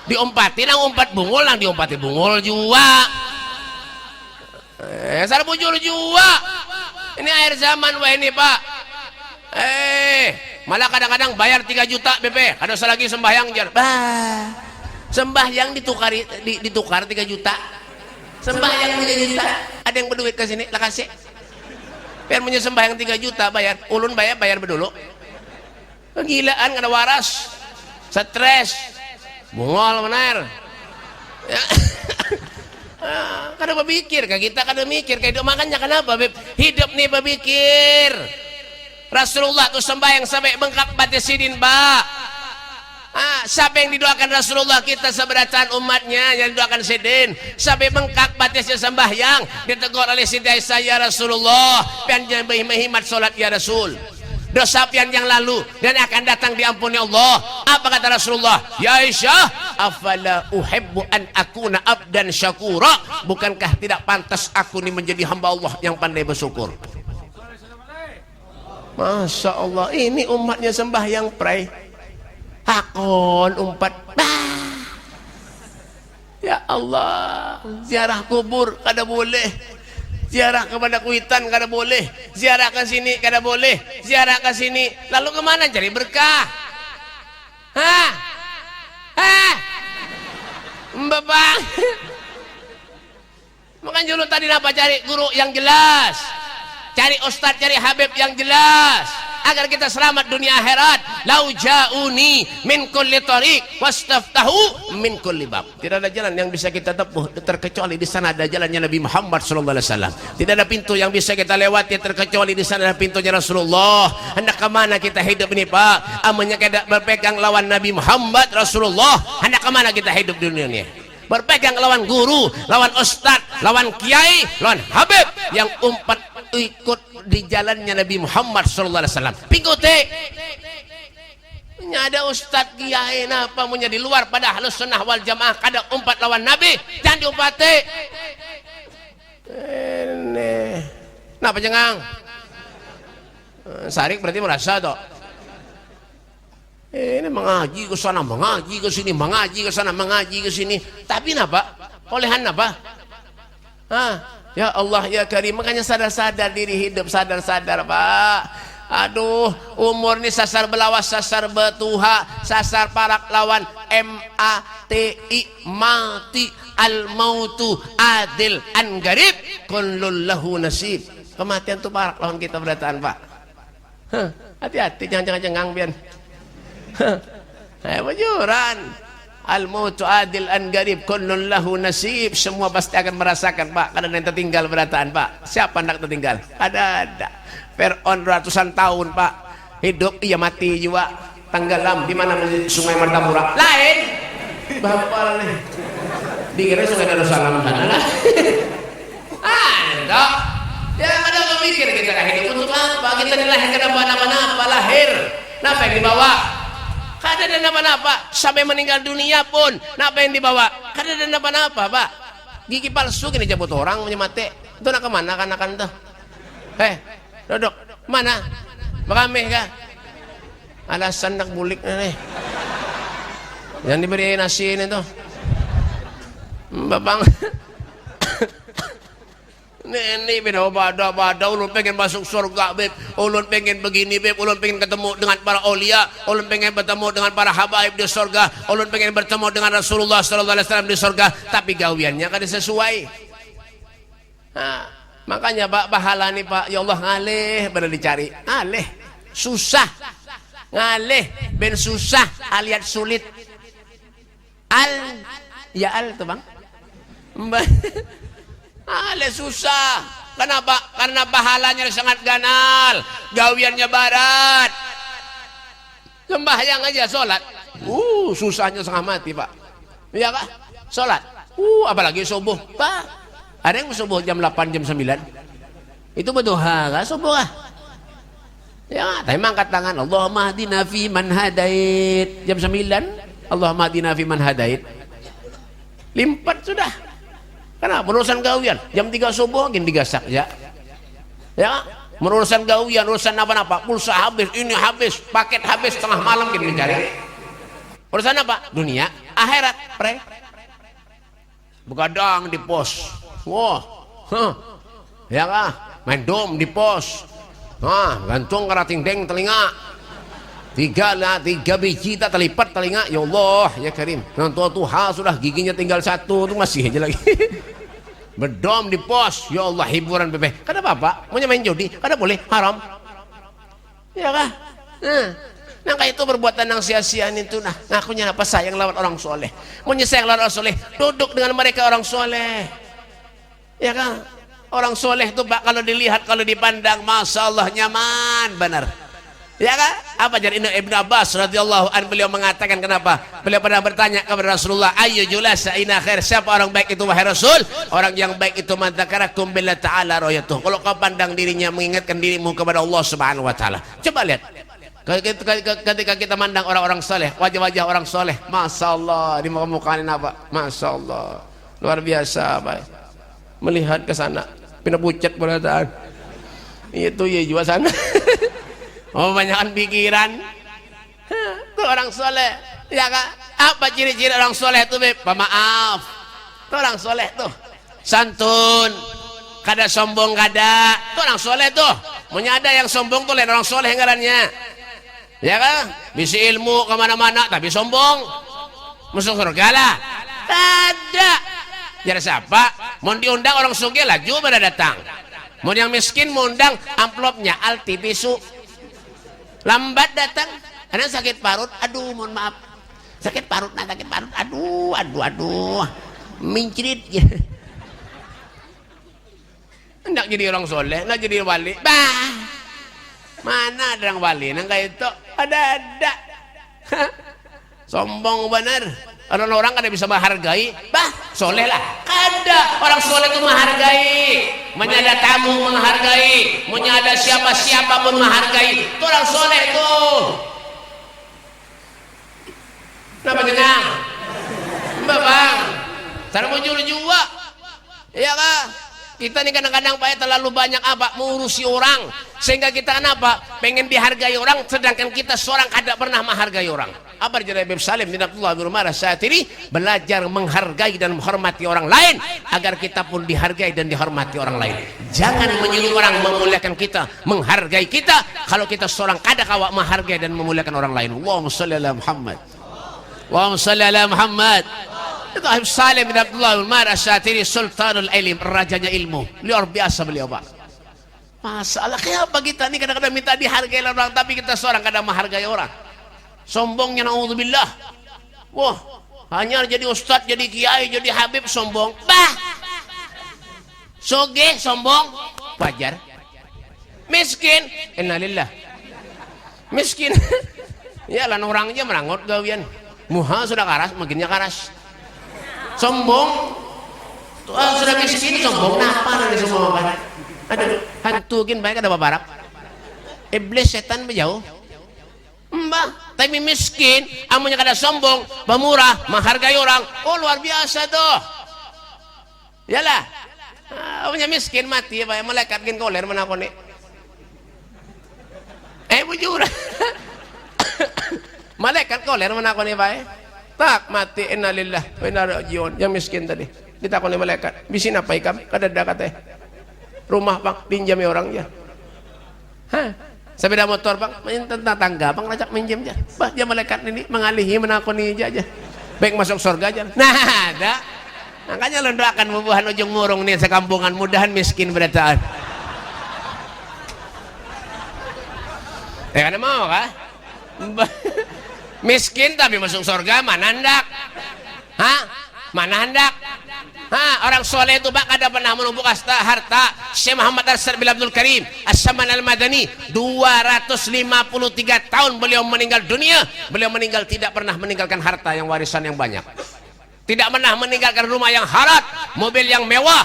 Diompati nang umpat bungol, nang diompati bungol juga. Sar bujur juga. Ini akhir zaman wah ini, Pak. Malah kadang-kadang bayar 3 juta BP, ada lagi sembahyang jar. Sembahyang ditukar 3 juta. Sembahyang 3 juta. Ada yang berduit ke sini, lah kasih. Biar punya sembahyang 3 juta bayar. Ulun bayar berdulu. Kegilaan kada waras. Stres. Bungol benar. Ya. Kada berpikir, kita kada mikir, hidup makanya kenapa Beb? Hidup nih berpikir. Rasulullah tuh sembahyang sampai bengkak batis sidin, Pak. Siapa yang didoakan Rasulullah? Kita seberatan umatnya yang didoakan sidin. Sampai bengkak batisnya sembahyang, ditegur oleh Siti Aisyah, ya Rasulullah, pian menghimat solat ya Rasul. Dosa pian yang lalu dan akan datang diampuni Allah. Apa kata Rasulullah? Ya Aisyah, afala uhibbu an akuna abdan syakura. Bukankah tidak pantas aku ini menjadi hamba Allah yang pandai bersyukur? Masya Allah, ini umatnya sembahyang pray hakon umpat. Ya Allah, ziarah kubur kada boleh, ziarah kepada kuitan kada boleh, ziarah ke sini kada boleh, ziarah ke sini. Lalu kemana cari berkah? Mbak, makan dulu tadi apa? Cari guru yang jelas, cari ustadz, cari habib yang jelas, agar kita selamat dunia akhirat. Lau ja'uni min kulli tariq wastaftahu min kulli bab. Tidak ada jalan yang bisa kita tempuh terkecuali di sana ada jalannya Nabi Muhammad sallallahu alaihi wasallam. Tidak ada pintu yang bisa kita lewati terkecuali di sana ada pintunya Rasulullah. Hendak ke mana kita hidup ini, Pak? Amanya kita berpegang lawan Nabi Muhammad Rasulullah. Hendak ke mana kita hidup di dunia ini? Berpegang lawan guru, lawan ustad, lawan kiai, lawan habib yang umpat ikut di jalannya Nabi Muhammad sallallahu alaihi wasallam. Pikuti. Nya ada ustad kiai napa punya di luar pada Ahlus Sunnah wal Jamaah kada umpat lawan Nabi, jangan diumpati. Napa cengang? Sarik berarti merasa toh. Ini mengaji ke sana, mengaji ke sini, mengaji ke sana, mengaji ke sini. Tapi napa? Olehan napa? Ya Allah ya Karim, makanya sadar-sadar diri hidup, sadar-sadar, Pak. Aduh, umur ini sasar belawas, sasar betuha, sasar parak lawan MATI, mati al mautu adil an garib kullul lahu nasib. Kematian itu parak lawan kita berataan, Pak. Hati-hati jangan cengang pian. Bujuran. Al-mautu adil an garib kullun lahu nasib. Semua pasti akan merasakan, Pak. Kadang yang tertinggal berataan, Pak. Siapa nak tertinggal? Ada. Fir'aun ratusan tahun, Pak. Hidup iya mati juga. Tenggelam di mana Sungai Martapura? Lain. Bapak nih. Dikira Sungai Darussalam sana lah. Ada. Ya ada memikir kita hidup untuk apa? Kita dilahirkan apa lahir. Kenapa yang dibawa? Kada ada napa-napa. Sampai meninggal dunia pun, napa yang dibawa? Kada ada napa-napa, Pak. Gigi palsu kini jabut orang punya mati. Itu nak kemana kan tuh? Duduk. Mana? Makamih kah? Alasan nak bulik nih. Yang diberi nasi ini tuh. Babang. Ini beda bada ulun pengen masuk surga, beb. Ulun pengen begini, beb. Ulun pengen ketemu dengan para aulia. Ulun pengen bertemu dengan para habaib di surga. Ulun pengen bertemu dengan Rasulullah sallallahu alaihi wasallam di surga. Tapi gawiannya kada sesuai. Nah, makanya Pak pahala nih Pak, ya Allah ngalih pada dicari. Ngalih. Susah. Ngalih ben susah aliat sulit. Ya tuh Bang. Ale susah. Kenapa? Karena pahalanya sangat ganal, gawiannya barat. Sembahyang aja sholat. Susahnya setengah mati, Pak. Iya kah? Sholat. Apalagi subuh, Pak. Ada yang subuh jam 8, jam 9. Itu berdoa kah subuh kah? Ya, tapi angkat tangan. Allahumma hdina fi man hadait. Jam 9. Allahumma hdina fi man hadait. Limpat sudah. Kenapa? Urusan gawian jam 3 subuh gini digasak ya. Ya, merurusan gawian, urusan apa-apa, pulsa habis, ini habis, paket habis, tengah malam gini mencari. Urusan apa? Dunia, akhirat, pre. Begadang di pos. Ya kah? Main dom di pos. Gantung kerating deng telinga. 3 biji tak terlipat telinga. Ya Allah ya Karim, nanti Tuhan sudah giginya tinggal 1 tuh masih aja lagi. Berdom di pos. Ya Allah hiburan bebek. Kada apa-apa mau main judi kada boleh, haram ya kah? Nah kayak itu perbuatan yang sia-sia itu. Nah ngakunya apa sayang lawan orang soleh. Mau sayang lawan orang soleh, duduk dengan mereka orang soleh ya kah? Orang soleh tuh Pak kalau dilihat, kalau dipandang masya Allah nyaman benar. Ya kan? Apa jadi Ibnu Abbas radhiyallahu an, beliau mengatakan kenapa? Beliau pernah bertanya kepada Rasulullah, "Ayyu julasa ina khair?" Siapa orang baik itu wahai Rasul? Orang yang baik itu man dzakarakum billahi ta'ala rayatuh. Kalau kau pandang dirinya mengingatkan dirimu kepada Allah Subhanahu wa taala. Coba lihat. Ketika kita mandang orang-orang soleh, wajah-wajah orang soleh, masya Allah, di muka-mukaan apa? Masya Allah, luar biasa Pak. Melihat ke sana, pindah pucat berataan. Itu ya juga sana. Banyakkan pikiran. Itu orang soleh ya kak? Apa ciri-ciri orang soleh itu beb? Pemaaf. Itu orang soleh tuh santun, kada sombong kada. Itu orang soleh tuh. Punya ada yang sombong tuh lain orang soleh ngarannya ya kan? Bisa ilmu kemana-mana tapi sombong, masuk surga lah ada. Jadi siapa mau diundang orang sugih laju pada datang, mau yang miskin mau undang amplopnya alti tisu lambat datang. Karena sakit parut, aduh mohon maaf, sakit parut, aduh mincrit. Hendak jadi orang soleh, hendak jadi wali, mana ada orang wali nang kayak itu? Ada sombong benar. Orang-orang kada bisa menghargai, soleh lah. Kada orang soleh itu menghargai. Menyada tamu menghargai, menyada siapa-siapa pun menghargai. Itu orang soleh itu. Kenapa tenang? Bang, cara muncul juga. Iya kah? Kita nih kadang-kadang Pak terlalu banyak apa mengurusi orang, sehingga kita kenapa pengen dihargai orang, sedangkan kita seorang kada pernah menghargai orang. Apa jadi Habib Salim bin Abdullah bin Umar Asy-Syatiri belajar menghargai dan menghormati orang lain agar kita pun dihargai dan dihormati orang lain. Jangan menyuruh orang memuliakan kita, menghargai kita kalau kita seorang kada kawak menghargai dan memuliakan orang lain. Allahumma shalli ala Muhammad. Allahumma shalli ala Muhammad. Itu Habib Salim bin Abdullah bin Umar Asy-Syatiri sultanul ilm, rajanya ilmu. Luar biasa beliau Pak. Masalah kayak apa kita nih kadang-kadang minta dihargai orang, tapi kita seorang kadang menghargai orang. Sombongnya naudzubillah. Wah, hanya jadi ustadz, jadi kiai, jadi habib sombong. Bah. Soge sombong, wajar. Miskin, innalillah. Miskin. Ya lan orangnya merangot gawian. Muha sudah karas, makinnya karas. Sombong. Sudah miskin sombong, napa nanti semua apa? Ada hantukin baik ada babarak. Iblis setan berjauh. Mbah, tapi miskin, amunya kada sombong, pemurah, menghargai orang. Oh luar biasa tuh. Yalah. Amunya miskin mati ya, malaikat gin koler mana kone. Bujur. Malaikat koler mana kone bae. Tak mati innalillah wa inna ilaihi rajiun. Yang miskin tadi. Ditakoni malaikat, bisin apa ikam? Kadada katanya. Rumah bang, pinjami orang ya. Hah? Sepeda motor bang, tetangga bang ngajak minjem aja. Bah, dia malaikat ini mengalihi menakoni aja. Baik masuk surga aja. Nah, ada. Makanya lo doakan bubuhan ujung murung nih sekampungan, mudahan miskin berataan. Karena mau kah? Miskin tapi masuk surga mana hendak? Hah? Mana hendak? Orang soleh itu bak ada pernah menumpuk harta. Syekh Muhammad Arsad bin Abdul Karim As-Saman Al-Madani 253 tahun beliau meninggal dunia. Beliau meninggal tidak pernah meninggalkan harta yang warisan yang banyak. Tidak pernah meninggalkan rumah yang harat, mobil yang mewah,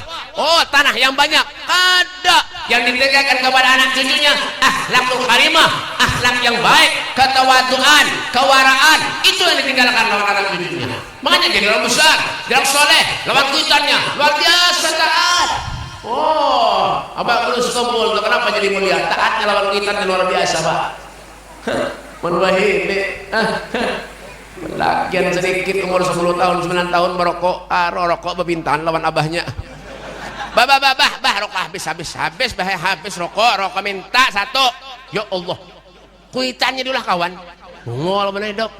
tanah yang banyak. Ada yang ditinggalkan kepada anak cucunya akhlakul karimah, akhlak yang baik, ketawaduan, kewaraan. Itu yang ditinggalkan oleh anak cucunya. Makanya jadi orang besar, jadi orang soleh, lawan kuitannya luar biasa taat. Abang terus kumpul, kenapa jadi mulia? Taatnya lawan kuitannya luar biasa, Pak. Menwahid. Lagian sedikit umur 10 tahun 9 tahun merokok, rokok bebintan lawan abahnya. Bah rokok habis rokok minta satu. Ya Allah. Kuitannya dulu kawan. Ngol bener hidup.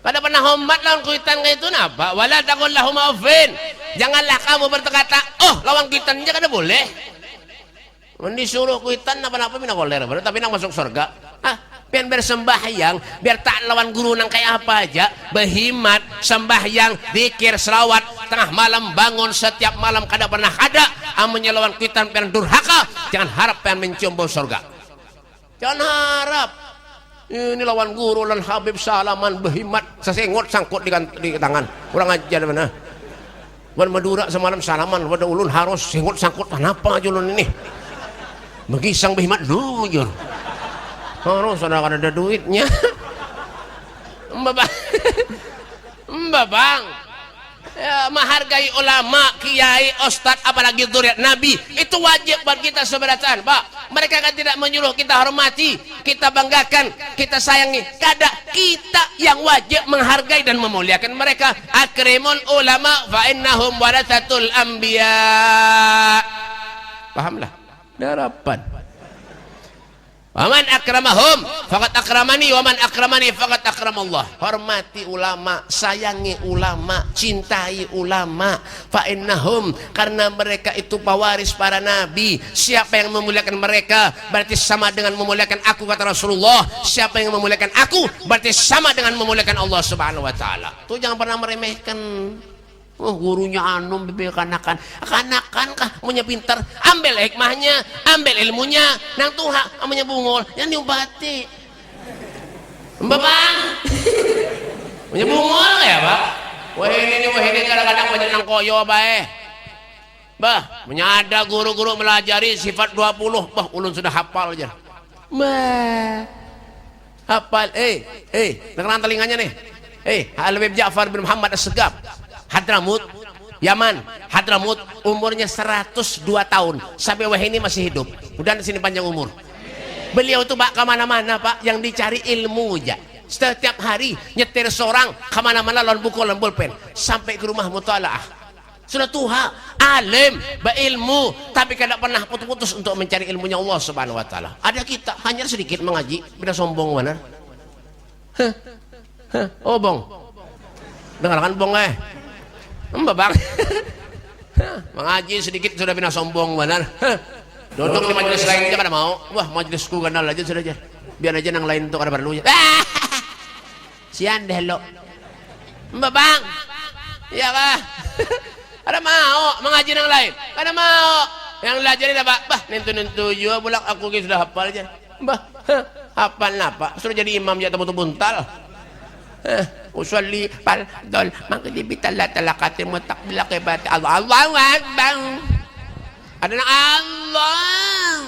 Pada pernah hormat lawan kuitan kayak itu napa? Wala taqul lahum aufin. Janganlah kamu berkata, lawan kuitannya kada boleh. Disuruh kuitan napa-napa mina koler, tapi nang masuk surga. Biar bersembahyang, biar tak lawan guru nang kayak apa aja, berhimat, sembahyang, zikir, selawat, tengah malam bangun setiap malam kada pernah ada, amunnya lawan kuitan pian durhaka, jangan harap pian mencium bau surga. Jangan harap. Ini lawan guru dan habib salaman berhimat, sesengot sangkut di tangan. Kurang ajar mana. Wan Madura semalam salaman, pada ulun harus sengot sangkut, kenapa aja ulun ini? Begisang berhimat dulu jur. Harus ada duitnya. Mbak bang, menghargai ulama, kiai, ustadz, apalagi dzurriyyat Nabi, itu wajib buat kita seberataan, Pak. Mereka kan tidak menyuruh kita hormati, kita banggakan, kita sayangi. Kada kita yang wajib menghargai dan memuliakan mereka. Akrimul ulama fa innahum waratsatul anbiya. Pahamlah? Darapan. Waman akramahum faqad akramani, waman akramani faqad akramallah. Hormati ulama, sayangi ulama, cintai ulama. Fa innahum, karena mereka itu pewaris para nabi. Siapa yang memuliakan mereka berarti sama dengan memuliakan aku, kata Rasulullah. Siapa yang memuliakan aku berarti sama dengan memuliakan Allah Subhanahu wa taala. Tuh jangan pernah meremehkan. Gurunya anum bebel kanakan kah punya pintar, ambil hikmahnya, ambil ilmunya, nang tuha amunya bungol yang diobati mbak bang. Punya bungol ya Pak. Wah ini kadang-kadang banyak nang koyo bae. Bah, punya ada guru-guru melajari sifat 20, bah ulun sudah hafal aja. Bah, hafal. Dengeran telinganya nih. Habib Ja'far bin Muhammad As-Segaf, Hadramut, Yaman. Hadramut umurnya 102 tahun sampai wah ini masih hidup. Udah di sini panjang umur. Beliau tuh Pak kemana-mana Pak, yang dicari ilmu aja. Setiap hari nyetir seorang kemana-mana lawan buku lawan pulpen sampai ke rumah mutalaah. Sudah tuha, alim, berilmu, tapi kada pernah putus-putus untuk mencari ilmunya Allah Subhanahu wa taala. Ada kita hanya sedikit mengaji, beda sombong benar. Oh bong. Dengarkan bong Mbak bang. Mengaji sedikit sudah pindah sombong benar. Duduk di majelis lain aja kada mau. Wah, majelisku kenal aja sudah aja. Biar aja yang lain tuh kada perlu. Sian deh lo. Mbak Bang. Iya kah? Kada mau mengaji yang lain. Kada mau. Yang belajarin apa? Bah, nentu-nentu juga pulang aku sudah hafal aja. Mbah, hafal apa? Sudah jadi imam ya temu buntal. Usolli fardol maghrib talaqati mutaqbil qiblat Allah Allahu akbar. Ada nak Allah.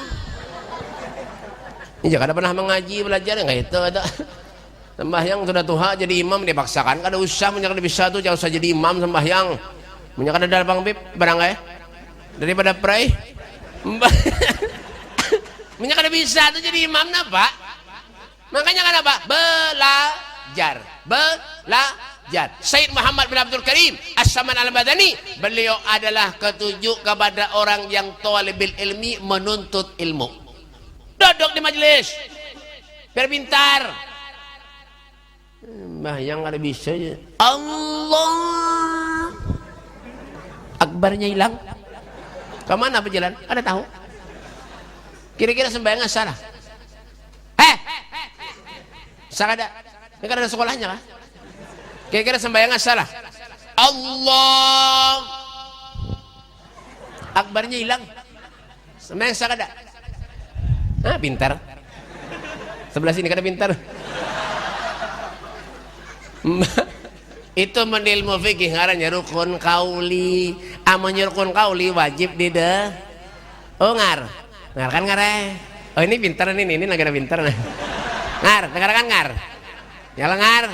Ini jangan pernah mengaji belajar enggak itu ada. Sembahyang sudah tua jadi imam dipaksakan kada usah punya kada bisa tuh jangan usah jadi imam sembahyang. Punya kada dalam bib barang daripada pray. Punya kada bisa tuh jadi imam napa? Makanya kenapa? Belajar. Sayyid Muhammad bin Abdul Karim As-Saman Al-Badani, beliau adalah ketujuh kepada orang yang thalibul ilmi, menuntut ilmu. Duduk di majelis biar pintar. Yang ada bisa ya. Allah akbarnya hilang. Kemana berjalan? Ada tahu? Kira-kira sembahyang salah? Sakada. Ini kan ada sekolahnya kah? Kira-kira sembahyang salah? Allah akbarnya hilang. Sembahyang sakada. Pintar. Sebelah sini kada pintar. Itu menilmu fikih ngarannya rukun kauli. Amunnya rukun kauli wajib ngar kan ngare. Oh ini pintar ini lagi pintar nah. Ngar, dengarkan ngar. Nyala ngar.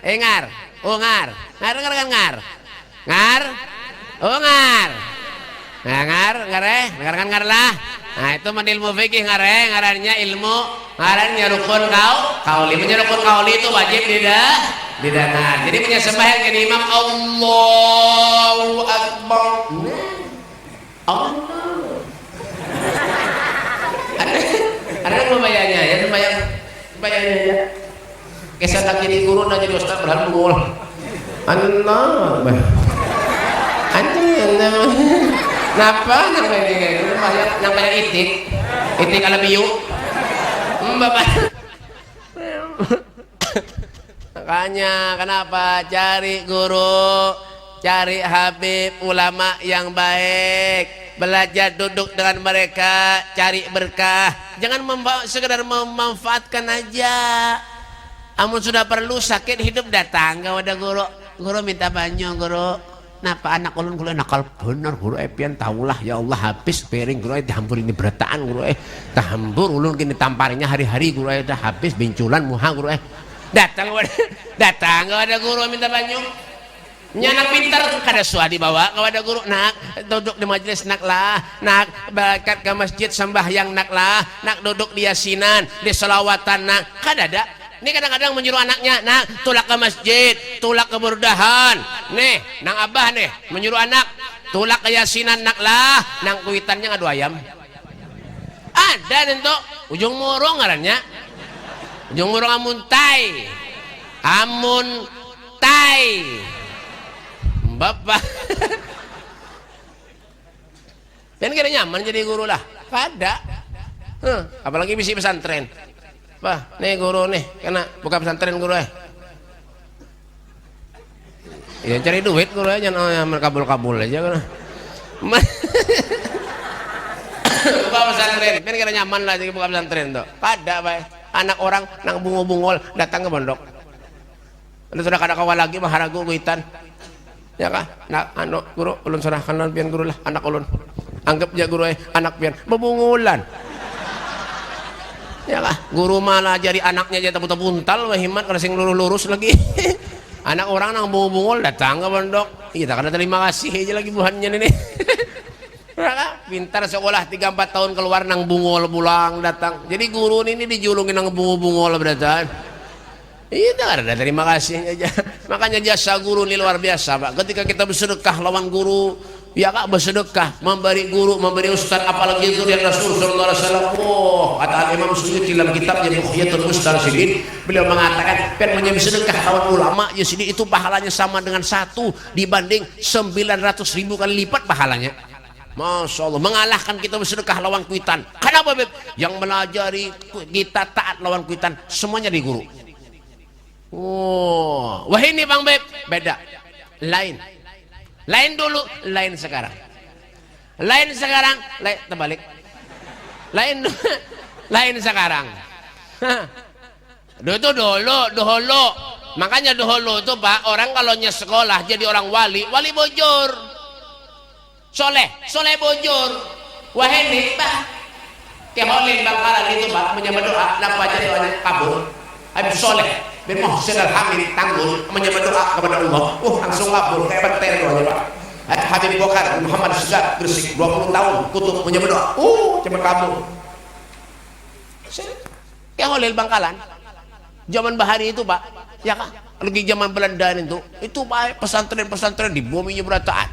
Ngar. Oh ngar. Ngar dengarkan ngar. Ngar. Oh ngar. Nah ngar, dengarkan ngar lah. Nah itu menilmu fikih ngare, ngarannya ilmu, ngarannya rukun kauli. Punya rukun kauli itu wajib didengar. Jadi punya sembahyang jadi imam Allahu akbar. Allah. Ada sembahyangnya ya, sembahyangnya ya. Kisah tak jadi guru nak jadi ustaz berhal bungul. Allah. Napa namanya itik alabiyu. Bapak. Makanya kenapa cari guru, cari habib, ulama yang baik, belajar duduk dengan mereka, cari berkah. Jangan sekedar memanfaatkan aja. Amun sudah perlu sakit hidup datang kepada guru minta banyu guru. Napa anak ulun guru nakal bener guru pian tahulah ya Allah habis piring guru dihambur ini berataan guru tahambur ulun kini tamparinya hari-hari guru dah habis binculan muha guru datang kepada guru minta banyu. Nyanak pintar kada suah dibawa kepada guru nak duduk di majelis nak berangkat ke masjid sembahyang nak duduk di yasinan di selawatan nak kada ada. Ini kadang-kadang menyuruh anaknya, tulak ke masjid, tulak ke burdahan. Nih, nang abah nih, menyuruh anak, tulak ke yasinan nang kuitannya ngadu ayam. Ada nentuk, ujung murung ngarannya. Ujung murung amun tai. Bapak. Dan kira nyaman jadi guru lah. Kada. Apalagi bisi pesantren. Bah, nih guru nih, kena buka pesantren guru ya cari duit guru jangan merkabul-kabul aja kan. Buka pesantren, kan kira nyaman lah jadi buka pesantren tuh. Kada bae, anak orang nang bungo-bungol datang ke pondok. Lalu sudah kada kawal lagi maharagu kuitan. Ya kah? Nak guru ulun serahkan lan pian guru lah anak ulun. Anggap aja guru anak pian bebungulan. Ya lah, guru malah jadi anaknya aja buntal, wahimat kalau sing lurus lagi. Anak orang nang bungul datang ke pondok. Kita karena terima kasih aja lagi buhannya ini. Pintar sekolah 3-4 tahun keluar nang bungul pulang datang. Jadi guru ini dijulungin nang bungul berarti. Itu ada terima kasih aja. Makanya jasa guru ini luar biasa, Pak. Ketika kita bersedekah lawan guru, Ya Kak, bersedekah, memberi guru, memberi ustaz, apalagi itu yang Rasul sallallahu alaihi wasallam. Oh, kata Imam Suyuti dalam kitabnya Mukhyatul Mustarsyidin, beliau mengatakan pen bersedekah kawan ulama ya sini itu pahalanya sama dengan 1 dibanding 900.000 kali lipat pahalanya. Masya Allah, mengalahkan kita bersedekah lawan kuitan. Kenapa Beb? Yang melajari kita taat lawan kuitan semuanya di guru. Oh, wah ini Bang Beb, beda, lain dulu, lain sekarang, lain terbalik, lain sekarang. Dulu, makanya dulu itu Pak, orang kalau sekolah jadi orang wali bojor, soleh bojor. Wah ini Pak, keholin bakalan itu Pak menyebut doa, napa aja doanya kabul, habis soleh. Ben Muhsin Al-Hamid tanggul menyebut doa kepada Allah, langsung kabul kayak bakteri doanya Pak. Habib Bokar Muhammad Sejak Gresik 20 tahun kutub menyebut doa, cepat kabul. Kayak Holil Bangkalan zaman Bahari itu Pak, ya kan, lagi zaman Belanda itu Pak, pesantren dibominya berataan,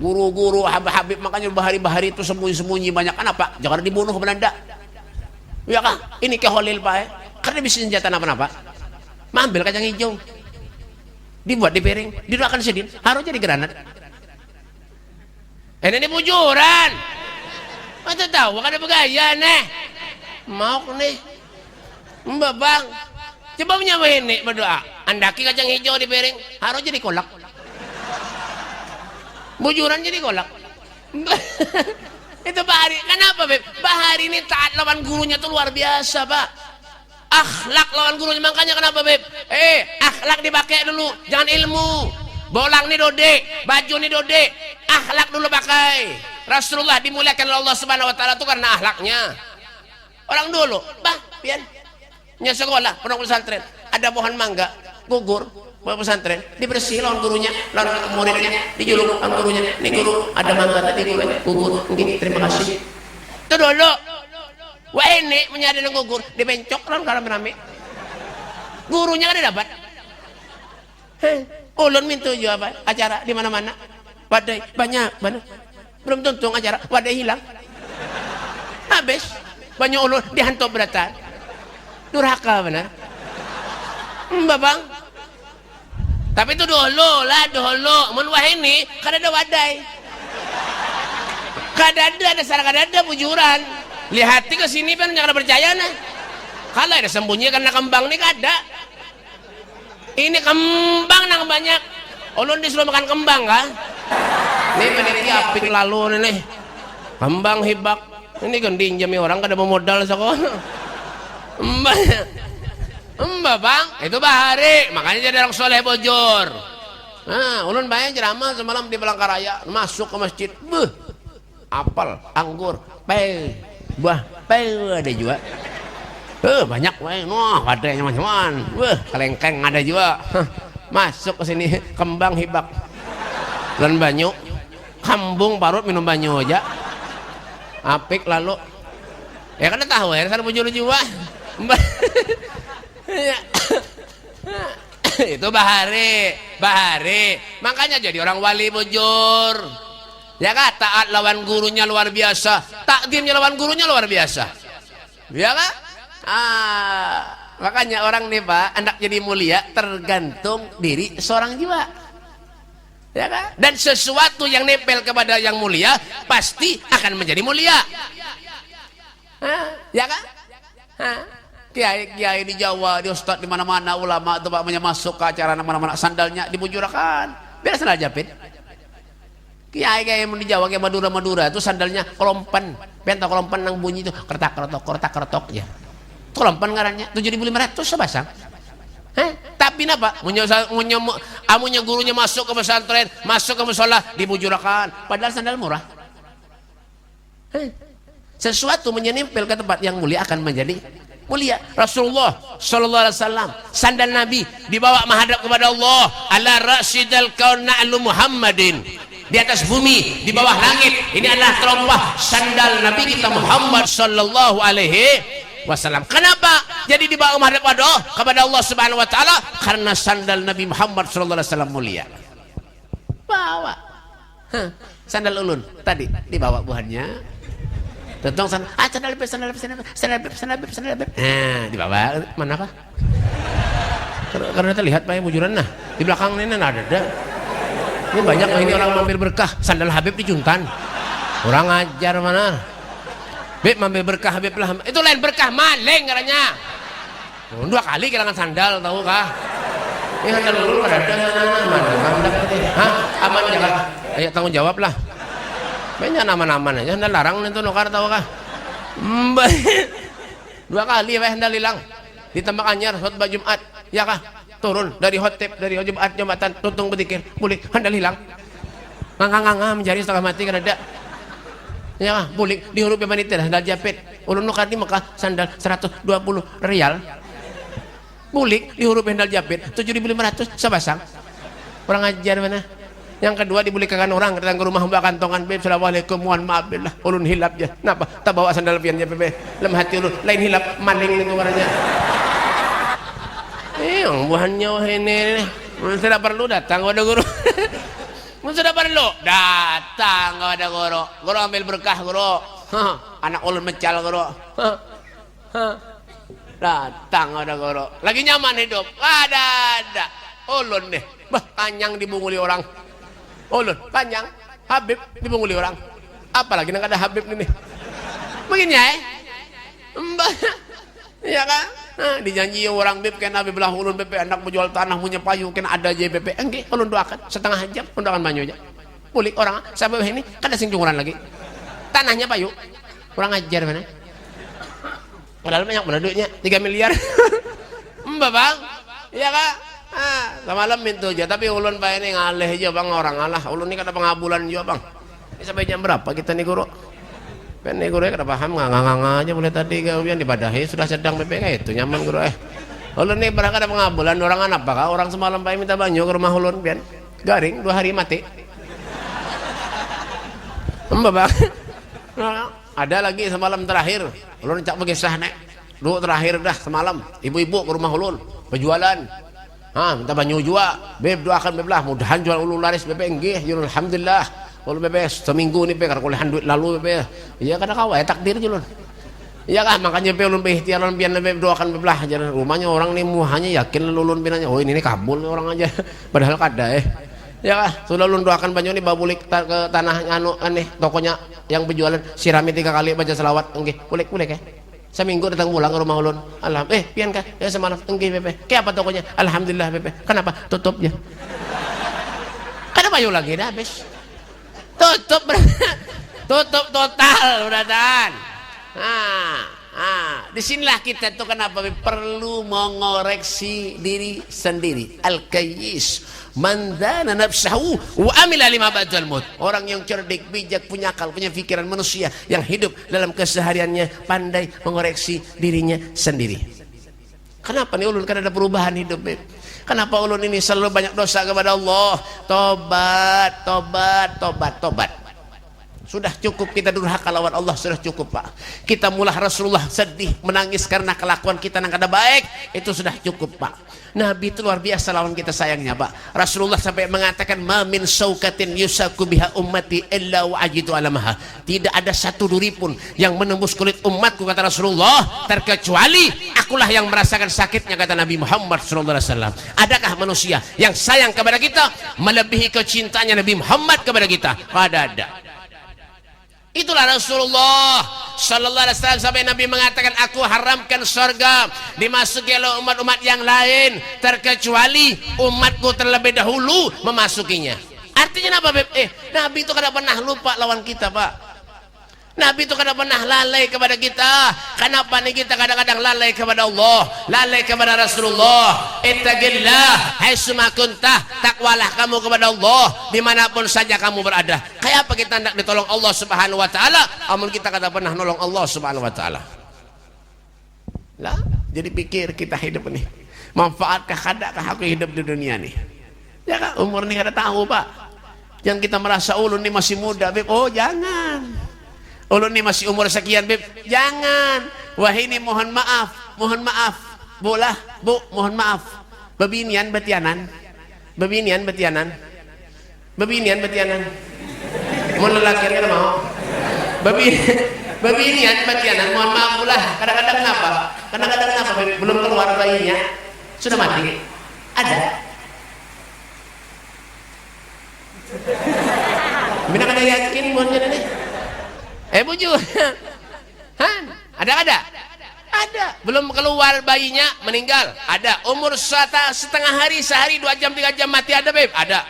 guru-guru Habib, makanya Bahari itu sembunyi banyak. Kenapa? Jangan dibunuh Belanda, ya kan. Ini kayak Holil Pak, karena bisa senjata apa-apa. Ambil kacang hijau, dibuat di piring, didoakan sedin, harus jadi granat. Ini bujuran, masa tahu kan ada begaya nih, mau nih, Mbak Bang, coba punya ini berdoa, andaki kacang hijau di piring, harus jadi kolak, bujuran jadi kolak. Itu Bahari, kenapa Beb? Bahari ini taat lawan gurunya tuh luar biasa Pak. Akhlak lawan gurunya, makanya kenapa Beb? Akhlak dipakai dulu, jangan ilmu. Bolang nih dode, baju nih dode, akhlak dulu pakai. Rasulullah dimuliakan oleh Allah Subhanahu wa taala itu karena akhlaknya. Orang dulu, pian nya sekolah, pondok pesantren, ada pohon mangga, gugur, pondok pesantren, dibersih lawan gurunya, lawan muridnya, dijuluk lawan gurunya. Nih guru, ada mangga tadi gugur, gini, terima kasih. Itu dulu. Wah ini menyadari gugur, dibencok lawan rame-rame. Gurunya kan dapat. Ulun minta juga apa? Acara di mana-mana. Wadai banyak. Belum tuntung acara, wadai hilang. Habis. Banyak ulun dihantam beratan. Durhaka benar. Mbak Bang. Tapi itu dulu. Mun wah ini kada ada wadai. Kada ada bujuran. Lihat ke sini kan jangan percaya nah. Kalau ada sembunyi karena kembang nih kada. Ini kembang nang banyak. Ulun disuruh makan kembang kan? Ini panitia apik lalu nih. Kembang hibak. Ini kan dinjami orang kada mau modal sekolah. Mbak Bang, itu Bahari. Makanya jadi orang soleh bojor. Nah, ulun bayang ceramah semalam di Palangkaraya, masuk ke masjid. Apel, anggur, buah ada juga. Banyak ada yang macam-macam. Kelengkeng ada juga. Masuk ke sini kembang hibak. Dan banyu, kambung parut minum banyu aja. Apik lalu. Ya kan tahu ya, sana bujur juga. Itu Bahari. Makanya jadi orang wali bujur. Ya kan, taat lawan gurunya luar biasa, takdimnya lawan gurunya luar biasa. Ya kan? Makanya orang nih Pak, hendak jadi mulia tergantung diri seorang jiwa. Ya kan? Dan sesuatu yang nempel kepada yang mulia pasti akan menjadi mulia. Ya kan? Kiai di Jawa, di ustad di mana-mana, ulama itu Pak masuk ke acara mana-mana sandalnya dibujurakan. Biar salah japit. Kiai di Jawa kayak Madura itu sandalnya kolompan. Pentah kolompan nang bunyi itu kertak-kertok ya. Kolompan ngarannya 7.500 sebasang. Tapi napa? Amunya gurunya masuk ke pesantren, masuk ke musola dibujurakan. Padahal sandal murah. Sesuatu menyenimpil ke tempat yang mulia akan menjadi mulia. Rasulullah sallallahu alaihi wasallam, sandal Nabi dibawa menghadap kepada Allah. Ala rasidal kaun na'lu Muhammadin. Di atas bumi, di bawah langit, ini adalah terompah sandal Nabi kita Muhammad sallallahu alaihi wasallam. Kenapa? Jadi dibawa menghadap kepada Allah Subhanahu wa taala karena sandal Nabi Muhammad sallallahu alaihi wasallam mulia. Bawa. sandal ulun tadi dibawa buahnya. Tentang sandal beb. Nah, dibawa mana Pak? Karena terlihat Pak bujuran nah di belakang ini nah ada. Ini banyak ini orang mampir berkah sandal Habib di Juntan. Orang ajar mana? Beb mampir berkah Habib lah. Itu lain berkah maling katanya. 2 kali kehilangan sandal tahu kah? Ini sandal dulu ada mana? Hah? Aman jangan. Ayo tanggung jawab lah. Banyak nama-nama aja sandal larang itu nukar tahu kah? 2 kali sandal hilang. Di tempat anyar khutbah Jumat. Ya kah? Turun dari hotep dari Jumat jumatan tutung betikir bulik handal hilang ngang mencari setengah mati kan ada ya bulik di huruf panitia handal japit ulun nukar di Mekah sandal 120 rial bulik di huruf handal japit 7.500 sebasang orang ajar mana yang kedua dibulikan orang datang ke rumah mbak kantongan beb assalamualaikum mohon maaf billah ulun hilap ya kenapa tak bawa sandal piannya bebe lem hati ulun lain hilap maling itu warnanya yang buahnya wah ini tidak perlu datang kepada guru sudah perlu datang kepada guru ambil berkah guru anak ulun mencal guru datang kepada guru lagi nyaman hidup ada ulun deh bah panjang dibunguli orang ulun panjang Habib dibunguli orang apalagi nak ada Habib ini begini ya iya kan dijanji orang beb kena belah ulun beb anak menjual tanah punya payu kena ada aja beb enggak ulun doakan setengah jam undangan banyu aja pulik orang sampai ini kada sing cunguran lagi tanahnya payu kurang ajar mana padahal banyak benar duitnya 3 miliar mbak bang iya kak semalam itu aja tapi ulun pak ini ngalih aja bang orang alah ulun ini kada pengabulan juga bang ini sampai jam berapa kita nih guru Pene guru kada paham ngang aja mulai tadi kemudian dibadahi sudah sedang PPK itu nyaman guru ulun nih berangkat ada pengabulan orang anak apa orang semalam pak minta banyu ke rumah ulun pian garing 2 hari mati mbak ada lagi semalam terakhir ulun cak begesah nek dulu terakhir dah semalam ibu-ibu ke rumah ulun berjualan minta banyu juga beb doakan beb lah mudahan jual ulun laris beb enggih alhamdulillah kalau bebes seminggu nih pe kuliahan duit lalu pe iya kada kawa takdir julun iya kah makanya pe ulun pe ikhtiaran pian beb doakan beb lah aja rumahnya orang nih muhanya yakin ulun pinanya oh ini kabul orang aja padahal kada ya kah sudah ulun doakan banyu nih babulik ke tanah anu aneh tokonya yang berjualan sirami 3 kali baca selawat enggih bulik seminggu datang pulang ke rumah ulun pian kah ya semalam enggih bebe kayak apa tokonya alhamdulillah bebe kenapa tutupnya kada banyu lagi dah habis tutup total beratan disinilah kita tuh kenapa perlu mengoreksi diri sendiri al-qayyis man dana nafsahu wa amila lima ba'dal maut orang yang cerdik bijak punya akal punya pikiran manusia yang hidup dalam kesehariannya pandai mengoreksi dirinya sendiri kenapa nih ulun kan ada perubahan hidup kenapa ulun ini selalu banyak dosa kepada Allah tobat sudah cukup kita durhaka lawan Allah sudah cukup pak kita mulah Rasulullah sedih menangis karena kelakuan kita yang kada baik itu sudah cukup pak Nabi itu luar biasa lawan kita sayangnya pak Rasulullah sampai mengatakan ma min saukatin yusaku biha ummati illa wa ajidu alamaha tidak ada satu duri pun yang menembus kulit umatku kata Rasulullah terkecuali akulah yang merasakan sakitnya kata Nabi Muhammad SAW adakah manusia yang sayang kepada kita melebihi kecintaannya Nabi Muhammad kepada kita ada itulah Rasulullah sallallahu alaihi wasallam sampai Nabi mengatakan aku haramkan surga dimasuki oleh umat-umat yang lain terkecuali umatku terlebih dahulu memasukinya artinya apa Beb? Nabi itu kada pernah lupa lawan kita pak Nabi itu kada pernah lalai kepada kita kenapa nih kita kadang-kadang lalai kepada Allah lalai kepada Rasulullah ittaqillah haitsuma kuntah takwalah kamu kepada Allah dimanapun saja kamu berada kayak apa kita hendak ditolong Allah subhanahu wa ta'ala amun kita kada pernah nolong Allah subhanahu wa ta'ala lah jadi pikir kita hidup nih manfaatkah kadakah aku hidup di dunia nih ya kan umur nih kada tahu pak yang kita merasa ulun nih masih muda Beb oh jangan ulun ini masih umur sekian Beb jangan wah ini mohon maaf bolah bu mohon maaf bebinian betianan mau lelaki kan mau babi niat batianan, mohon maaf pula kadang-kadang kenapa belum keluar bayinya sudah mati ada mina kada yakin mohon jadi bujur ada belum keluar bayinya meninggal ada umur setengah hari sehari 2 jam 3 jam mati ada beb ada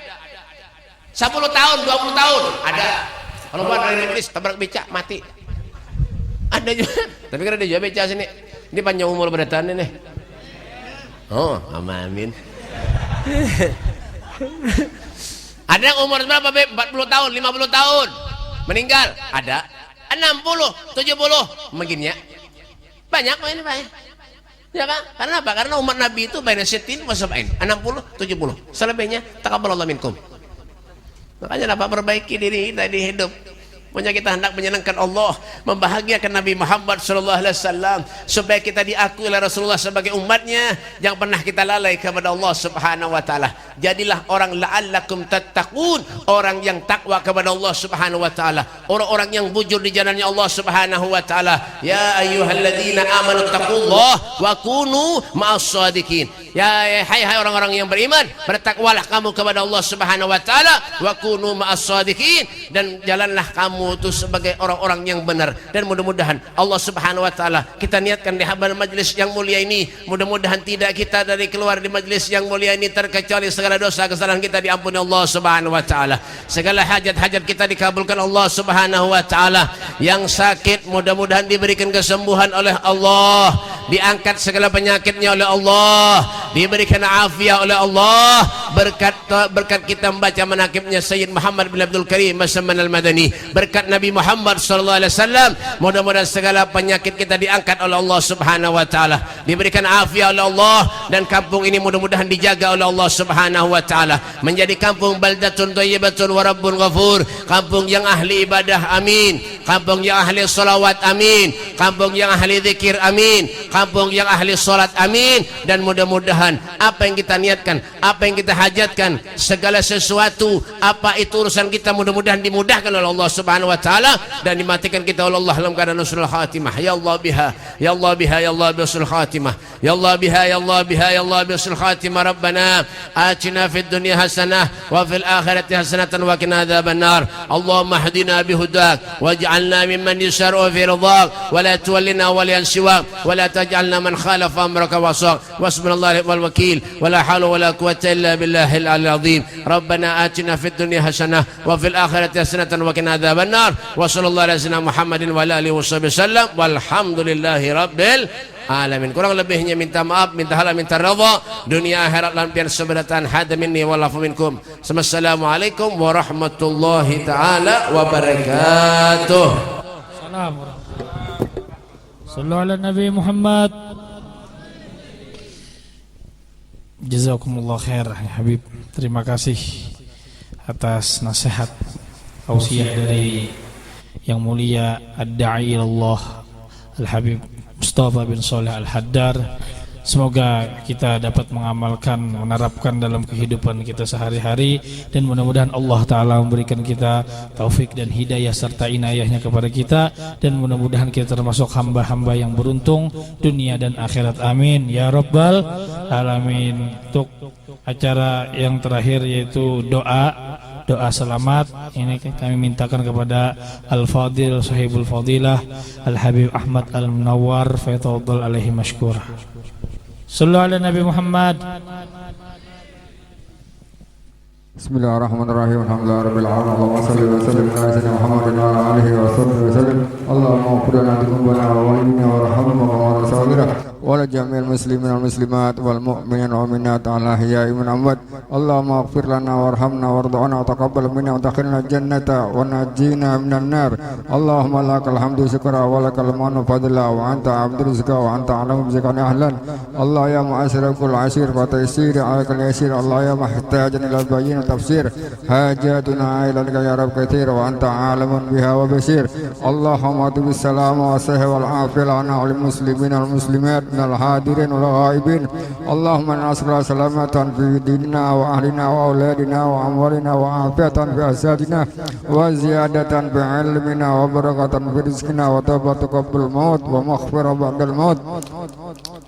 10 tahun 20 tahun ada kalau keluar dari negeri tabrak becak mati ada juga tapi kan ada juga becak sini ini panjang umur beratan ini oh amin ada yang umur berapa beb 40 tahun 50 tahun meninggal ada 60 70 mungkinnya banyak kok ini Pak ya kan karena apa karena umat Nabi itu baina sitin wa sab'in 60 70 selebihnya taqabbalallahu minkum makanya dapat perbaiki diri kita di hidup Pokoknya kita hendak menyenangkan Allah, membahagiakan Nabi Muhammad SAW, supaya kita diakui oleh Rasulullah sebagai umatnya yang pernah kita lalai kepada Allah Subhanahu Wa Taala. Jadilah orang la'allakum tattaqun, orang yang takwa kepada Allah Subhanahu Wa Taala, orang-orang yang bujur di jalannya Allah Subhanahu Wa Taala. Ya ayyuhalladzina amanu taqullaha wa kunu ma'as shadiqin. Ya hai orang-orang yang beriman, bertakwalah kamu kepada Allah Subhanahu Wa Taala, wa kunu ma'as shadiqin, dan jalanlah kamu itu sebagai orang-orang yang benar. Dan mudah-mudahan Allah Subhanahu Wa Taala, kita niatkan di habar majlis yang mulia ini, mudah-mudahan tidak kita dari keluar di majlis yang mulia ini terkecuali segala dosa kesalahan kita diampuni Allah Subhanahu Wa Taala, segala hajat-hajat kita dikabulkan Allah Subhanahu Wa Taala. Yang sakit mudah-mudahan diberikan kesembuhan oleh Allah, diangkat segala penyakitnya oleh Allah, diberikan afiat oleh Allah berkat kita membaca manaqibnya Sayyid Muhammad bin Abdul Karim As-Samman Al-Madani, berkat Nabi Muhammad SAW. Mudah-mudahan segala penyakit kita diangkat oleh Allah Subhanahu Wa Taala, diberikan afiat oleh Allah, dan kampung ini mudah-mudahan dijaga oleh Allah Subhanahu Wa Taala menjadi kampung baldatun thayyibatun wa rabbun ghafur, kampung yang ahli ibadah, amin, kampung yang ahli salawat, amin, kampung yang ahli zikir, amin, kampung yang ahli salat, amin. Dan mudah-mudahan apa yang kita niatkan, apa yang kita hajatkan, segala sesuatu apa itu urusan kita, mudah-mudahan dimudahkan oleh Allah Subhanahu Wa Taala, dan dimatikan kita oleh Allah dalam keadaan husnul khatimah. Ya Allah biha, ya Allah biha, ya Allah bi husnul khatimah, ya Allah biha, ya Allah biha, ya Allah bi husnul khatimah. Rabbana atina fid dunya hasanah wa fil akhirati hasanatan wa qina adzabannar. Allahumma hdina bihudak waj'alna mimman yusharu fi ridak wa la tuwallina waliyan siwak wa la taj'alna man khalafa amraka wasaq. Wasbunallahu wal wakil wa la hawla wa la quwwata illa billahil aliyyil azim. Rabbana atina fid dunya hasanah wa fil akhirati hasanatan wa qina adzabannar. Wa sallallahu ala sayyidina Muhammadin wa ala alihi wasallam. Walhamdulillahi rabbil alamin. Kurang lebihnya minta maaf, minta halal, minta redha dunia akhirat lan pian sabadatan hada minni wa lafu minkum. Assalamualaikum warahmatullahi taala wabarakatuh. Salam. Sallu ala Nabi Muhammad. Jazakumullah khair ya Habib. Terima kasih atas nasihat tausiah dari yang mulia ad-da'i ilallah Al-Habib Mustafa bin Saleh Al-Haddar. Semoga kita dapat mengamalkan, menerapkan dalam kehidupan kita sehari-hari, dan mudah-mudahan Allah Ta'ala memberikan kita taufik dan hidayah serta inayahnya kepada kita, dan mudah-mudahan kita termasuk hamba-hamba yang beruntung dunia dan akhirat, amin ya rabbal alamin. Untuk acara yang terakhir yaitu doa selamat, ini kami mintakan kepada Al-Fadil Sahibul Fadilah Al-Habib Ahmad Al-Munawwar fayatafadhal alaihi mashkura. Sallu ala Nabi Muhammad. Bismillahirrahmanirrahim. Alhamdulillahirabbil alamin. Allahumma shalli wa sallim ala sayyidina Muhammadin wa ala alihi wa sahbihi wa sallam. Allahumma ighfir lana dhunubana wa walidina warhamna wa ala saghira wa la jami'il muslimin wal muslimat wal mu'minin wal mu'minat ala ahya'i min amwat. Allahumma ighfir lana warhamna warḍa'na wa taqabbal minna wa adkhilna jannata wa najjina minan nar. Allahumma lakal hamdu syukra wa lakal mannu fadla wa anta abdul rizqa wa anta alamu bizikani ahlan. Allah ya mu'asyirakul asir wa taysir alakal yasir. Allah ya muhtajan ila bayin tafsir hajatuna ilaika ya rab katsir wa anta alamun biha wa basir. Allahumma tubis salam wa sahwa wal afiyah lana wal muslimin wal muslimat من الحاضرين والغائبين اللهم نسألك سلامة في ديننا وأهلنا وأولادنا وأموالنا وعافية في أجسادنا وزيادة في علمنا وبركة في رزقنا وتوبة قبل الموت ومغفرة بعد الموت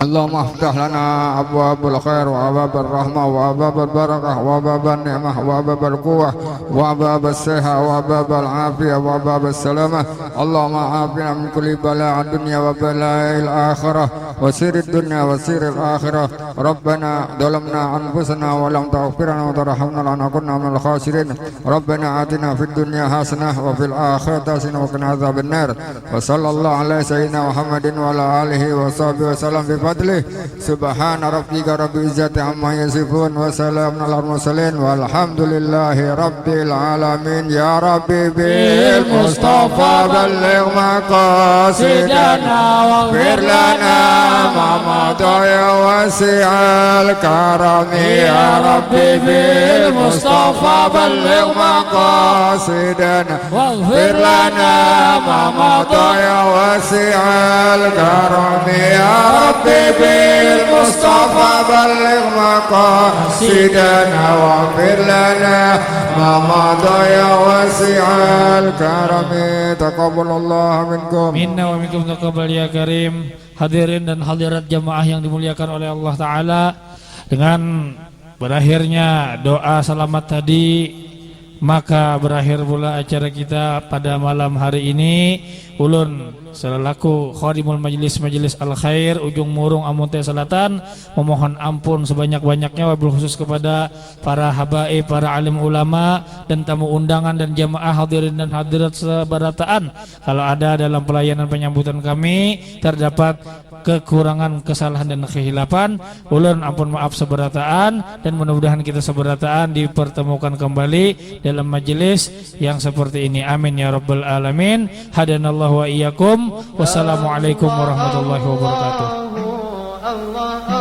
اللهم افتح لنا أبواب الخير وأبواب الرحمة وأبواب البركة وأبواب النعمة وأبواب القوة وأبواب الصحة وأبواب العافية وأبواب السلامة اللهم عافنا من كل بلاء الدنيا وبلاء الآخرة وسير الدنيا وسير الآخرة ربنا ظلمنا أنفسنا ولم تغفر لنا وترحمنا لنكن من الخاسرين ربنا آتنا في الدنيا حسنة وفي الآخرة حسنة وقنا عذاب النار وصلى الله على سيدنا محمد وعلى آله وصحبه وسلم بفضله سبحان ربك رب العزة عما يصفون وسلام على المرسلين والحمد لله رب العالمين يا ربي بالمصطفى بلغ مقاصدنا واغفر لنا ما مضى يا واسع الكرم يا ربي بالمصطفى بلغ مقاصدنا واغفر لنا ما مضى يا واسع الكرم يا ربي بالمصطفى بلغ مقاصدنا واغفر لنا ما مضى يا واسع الكرم تقبل الله منكم Minna wa minkum taqabbal ya karim. Hadirin dan hadirat jamaah yang dimuliakan oleh Allah Ta'ala, dengan berakhirnya doa selamat tadi, maka berakhir pula acara kita pada malam hari ini. Ulun selaku khadimul majelis al khair ujung murung Amuntai Selatan memohon ampun sebanyak-banyaknya wabil khusus kepada para habaib, para alim ulama dan tamu undangan dan jamaah hadirin dan hadirat seberataan. Kalau ada dalam pelayanan penyambutan kami terdapat kekurangan, kesalahan dan kehilapan, ulun ampun maaf seberataan, dan mudah-mudahan kita seberataan dipertemukan kembali dalam majelis yang seperti ini. Amin ya rabbal alamin. Hadanallahu wa iyyakum. Wassalamualaikum warahmatullahi wabarakatuh. Allah